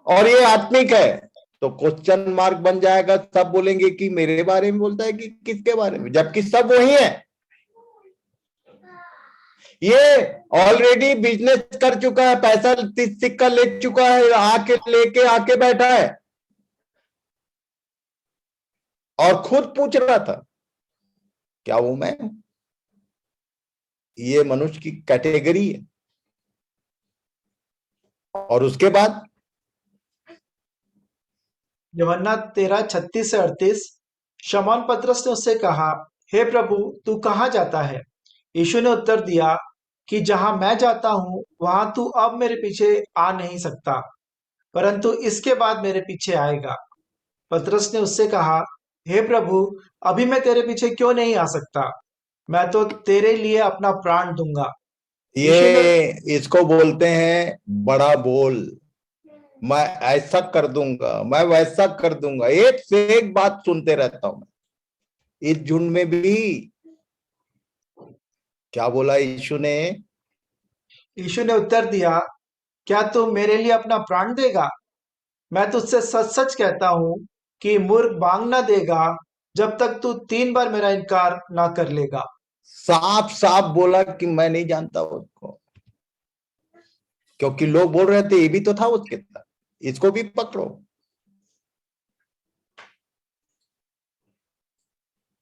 और ये आत्मिक है, तो क्वेश्चन मार्क बन जाएगा। सब बोलेंगे कि मेरे बारे में बोलता है कि किसके बारे में, जबकि सब वही है। ये ऑलरेडी बिजनेस कर चुका है, पैसा सिक्का ले चुका है, आके लेके आके बैठा है और खुद पूछ रहा था क्या वो मैं हूं? ये मनुष्य की कैटेगरी है। और उसके बाद
यूहन्ना 13:36 से 38। शमौन पतरस ने उससे कहा, हे प्रभु, तू कहाँ जाता है? यीशु ने उत्तर दिया कि जहां मैं जाता हूं वहां तू अब मेरे पीछे आ नहीं सकता, परंतु इसके बाद मेरे पीछे आएगा। पतरस ने उससे कहा, हे प्रभु, अभी मैं तेरे पीछे क्यों नहीं आ सकता? मैं तो तेरे लिए अपना प्राण दूंगा। यीशु ने
ये इसको बोलते हैं बड़ा बोल। मैं ऐसा कर दूंगा, मैं वैसा कर दूंगा, एक से एक बात सुनते रहता हूं। इस झुंड में भी क्या बोला यीशु ने?
यीशु ने उत्तर दिया, क्या तू मेरे लिए अपना प्राण देगा? मैं तुझसे सच सच कहता हूं कि मूर्ख बांग न देगा जब तक तू 3 बार मेरा इनकार ना कर लेगा।
साफ साफ बोला कि मैं नहीं जानता उसको। क्योंकि लोग बोल रहे थे ये भी तो था उसके साथ, इसको भी पकड़ो।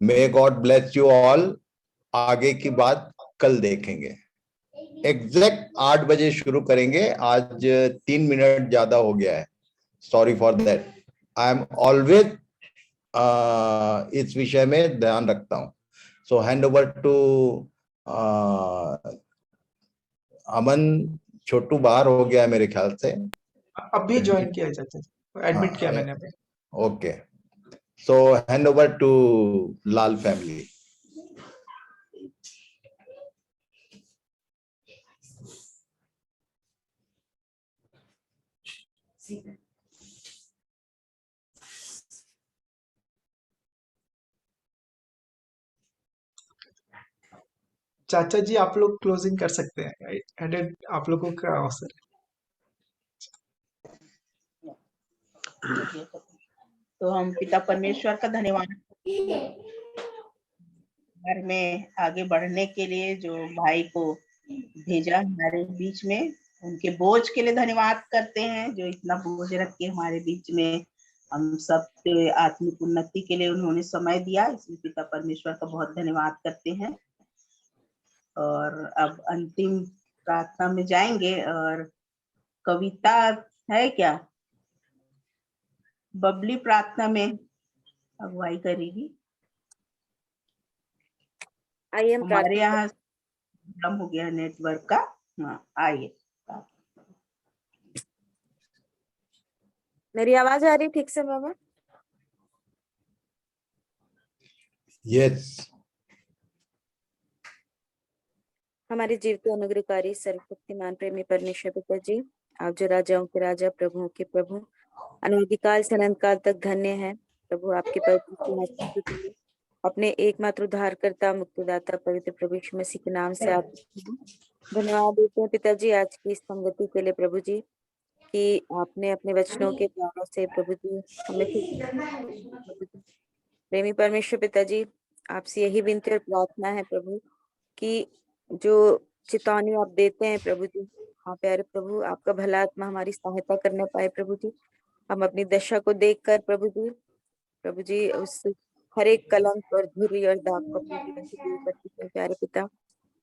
May God bless you all. आगे की बात कल देखेंगे। एग्जैक्ट 8 बजे शुरू करेंगे। आज 3 मिनट ज्यादा हो गया है, sorry for that. I am always इस विषय में ध्यान रखता हूं। सो हैंड ओवर टू अमन। छोटू बाहर हो गया है मेरे ख्याल से।
अभी ज्वाइन किया चाचा जी, एडमिट किया
हाँ,
मैंने अभी।
Okay. So hand over to Lal family.
चाचा जी, आप लोग क्लोजिंग कर सकते हैं। एडेड आप लोगों का अवसर
तो हम पिता परमेश्वर का धन्यवाद घर में आगे बढ़ने के लिए, जो भाई को भेजा हमारे बीच में, उनके बोझ के लिए धन्यवाद करते हैं, जो इतना बोझ रख के हमारे बीच में हम सब के आत्मिक उन्नति के लिए उन्होंने समय दिया। इसलिए पिता परमेश्वर का बहुत धन्यवाद करते हैं। और अब अंतिम प्रार्थना में जाएंगे। और कविता है क्या? बबली प्रार्थना में अगुवाई करेगी।
आइए हम
हमारे
प्रार्थना
यहाँ प्रॉब्लम हो गया नेटवर्क का। हाँ, आइए।
मेरी आवाज आ रही ठीक से मामा?
यस।
हमारे जीवित अनुग्रहकारी सर्वशक्तिमान प्रेमी परमेश्वर पिता जी, आप जो राजाओं के राजा, प्रभुओं के प्रभु, अनादिकाल से अनंत काल तक धन्य है प्रभु आपके पवित्र सिंहासन के लिए। अपने एकमात्र उद्धारकर्ता मुक्तिदाता पवित्र प्रभु यीशु मसीह के नाम से आप धन्यवाद देते हैं पिताजी आज की इस संगति के लिए प्रभु जी, कि आपने अपने वचनों के द्वारा से प्रभु जी हमें प्रभु जी। प्रेमी परमेश्वर पिताजी, आपसे यही विनती और प्रार्थना है प्रभु कि जो चेतावनी आप देते हैं प्रभु जी, हाँ प्यारे प्रभु, आपका भला आत्मा हमारी सहायता करने पाए प्रभु जी। हम अपनी दशा को देखकर प्रभु जी उस हर एक कलंक और धुरी और दाग को अपने जीवन से दूर करते हैं प्यारे पिता।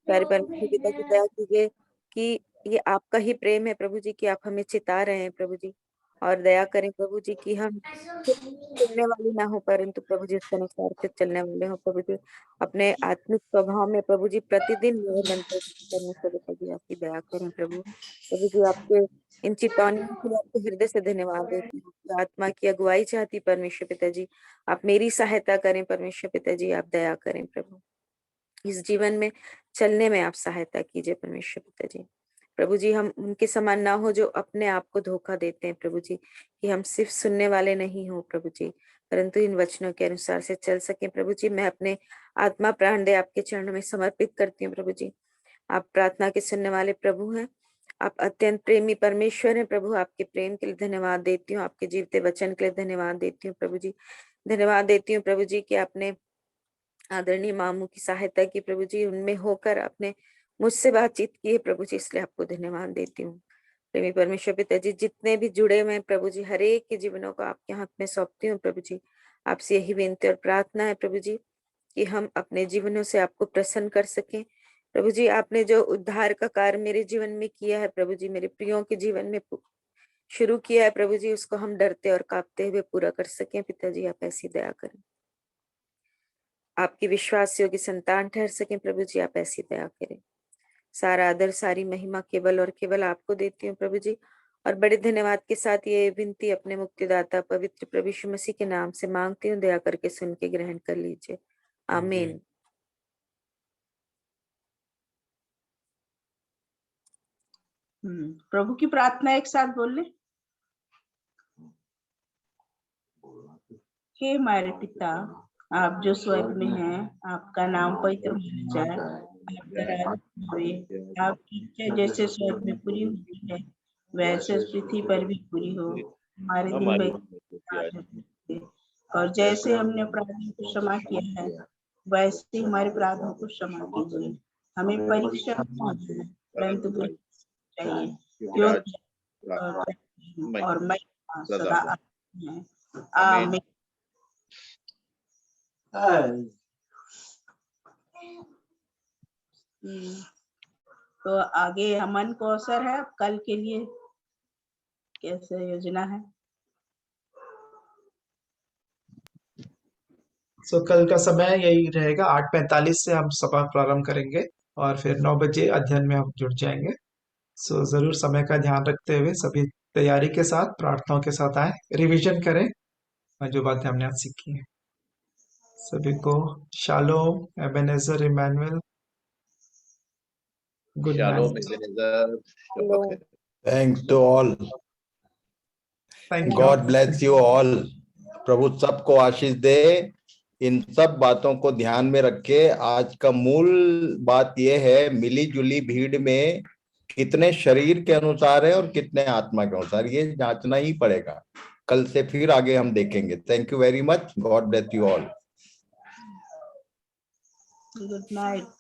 प्यारे परमेश्वर पिता की दया कीजिए कि ये आपका ही प्रेम है प्रभु जी, कि आप हमें चिता रहे हैं प्रभु जी, और दया करें प्रभु जी कि हम सुनने वाले ना हो परंतु प्रभु जी उसके अनुसार से चलने वाले हो प्रभु जी। अपने आत्मिक स्वभाव में प्रभु जी प्रतिदिन नए बनते परमेश्वर पिता जी आपकी दया करें प्रभु। प्रभु जी आपके इन चेतावनियों के लिए आपको हृदय से धन्यवाद देती हूँ। आपकी आत्मा की अगुवाई चाहती परमेश्वर पिता जी, आप मेरी सहायता करें परमेश्वर पिता जी, आप दया करें प्रभु। इस जीवन में चलने में आप सहायता कीजिए परमेश्वर पिता जी। प्रभु जी हम उनके समान ना हो जो अपने आप को धोखा देते हैं प्रभु जी, कि हम सिर्फ सुनने वाले नहीं हो प्रभु जी, परंतु इन वचनों के अनुसार से चल सके प्रभु जी। मैं अपने आत्मा प्राण दे आपके चरणों में समर्पित करती हूँ प्रभु जी। आप प्रार्थना के सुनने वाले प्रभु हैं, आप अत्यंत प्रेमी परमेश्वर हैं प्रभु। आपके प्रेम के लिए धन्यवाद देती हूँ, आपके जीवते वचन के लिए धन्यवाद देती हूँ प्रभु जी। धन्यवाद देती हूँ प्रभु जी कि आपने आदरणीय मामू की सहायता की प्रभु जी, उनमें होकर आपने मुझसे बातचीत की है प्रभु जी, इसलिए आपको धन्यवाद देती हूँ। प्रेमी परमेश्वर पिता जी, जितने भी जुड़े हुए हैं प्रभु जी, हर एक के जीवनों को आपके हाथ में सौंपती हूँ प्रभु जी। आपसे यही विनती और प्रार्थना है प्रभु जी कि हम अपने जीवनों से आपको प्रसन्न कर सकें प्रभु जी। आपने जो उद्धार का कार्य मेरे जीवन में किया है प्रभु जी, मेरे प्रियों के जीवन में शुरू किया है प्रभु जी, उसको हम डरते और कांपते हुए पूरा कर सकें पिताजी। आप ऐसी दया करें, आपकी विश्वासियों की संतान ठहर सकें प्रभु जी, आप ऐसी दया करें। सारा आदर सारी महिमा केवल और केवल आपको देती हूँ प्रभु जी, और बड़े धन्यवाद के साथ ये विनती अपने मुक्तिदाता पवित्र प्रभु यीशु मसीह के नाम से मांगती हूँ। दया करके सुन के ग्रहण कर लीजिए, आमीन।
प्रभु की प्रार्थना एक साथ बोल ले। हे हमारे पिता, आप जो स्वर्ग में हैं, आपका नाम पवित्र माना जाए, आपका राज्य होए, आपकी इच्छा जैसे स्वर्ग में पूरी होती है वैसे पृथ्वी पर भी पूरी हो। हमारे दिन और जैसे हमने अपराधियों को क्षमा किया है वैसे ही हमारे अपराधों को क्षमा कीजिए। हमें परीक्षा परंतु चाहिए क्योंकि और मैं सदा आमीन। तो आगे अमन को अवसर है, कल के लिए कैसे योजना है?
सो कल का समय यही रहेगा, 8:45 से हम सभा प्रारंभ करेंगे और फिर 9 बजे अध्ययन में हम जुड़ जाएंगे। सो जरूर समय का ध्यान रखते हुए सभी तैयारी के साथ प्रार्थनाओं के साथ आए, रिवीजन करें जो बातें हमने आज सीखी है। सभी को shalom, Ebenezer, Emmanuel, good night.
Thanks to all,
thank you.
God bless you all. प्रभु सबको आशीष दे। इन सब बातों को ध्यान में रखे। आज का मूल बात यह है, मिली जुली भीड़ में कितने शरीर के अनुसार है और कितने आत्मा के अनुसार, ये जांचना ही पड़ेगा। कल से फिर आगे हम देखेंगे। Thank you very much, God bless you all.
Good night.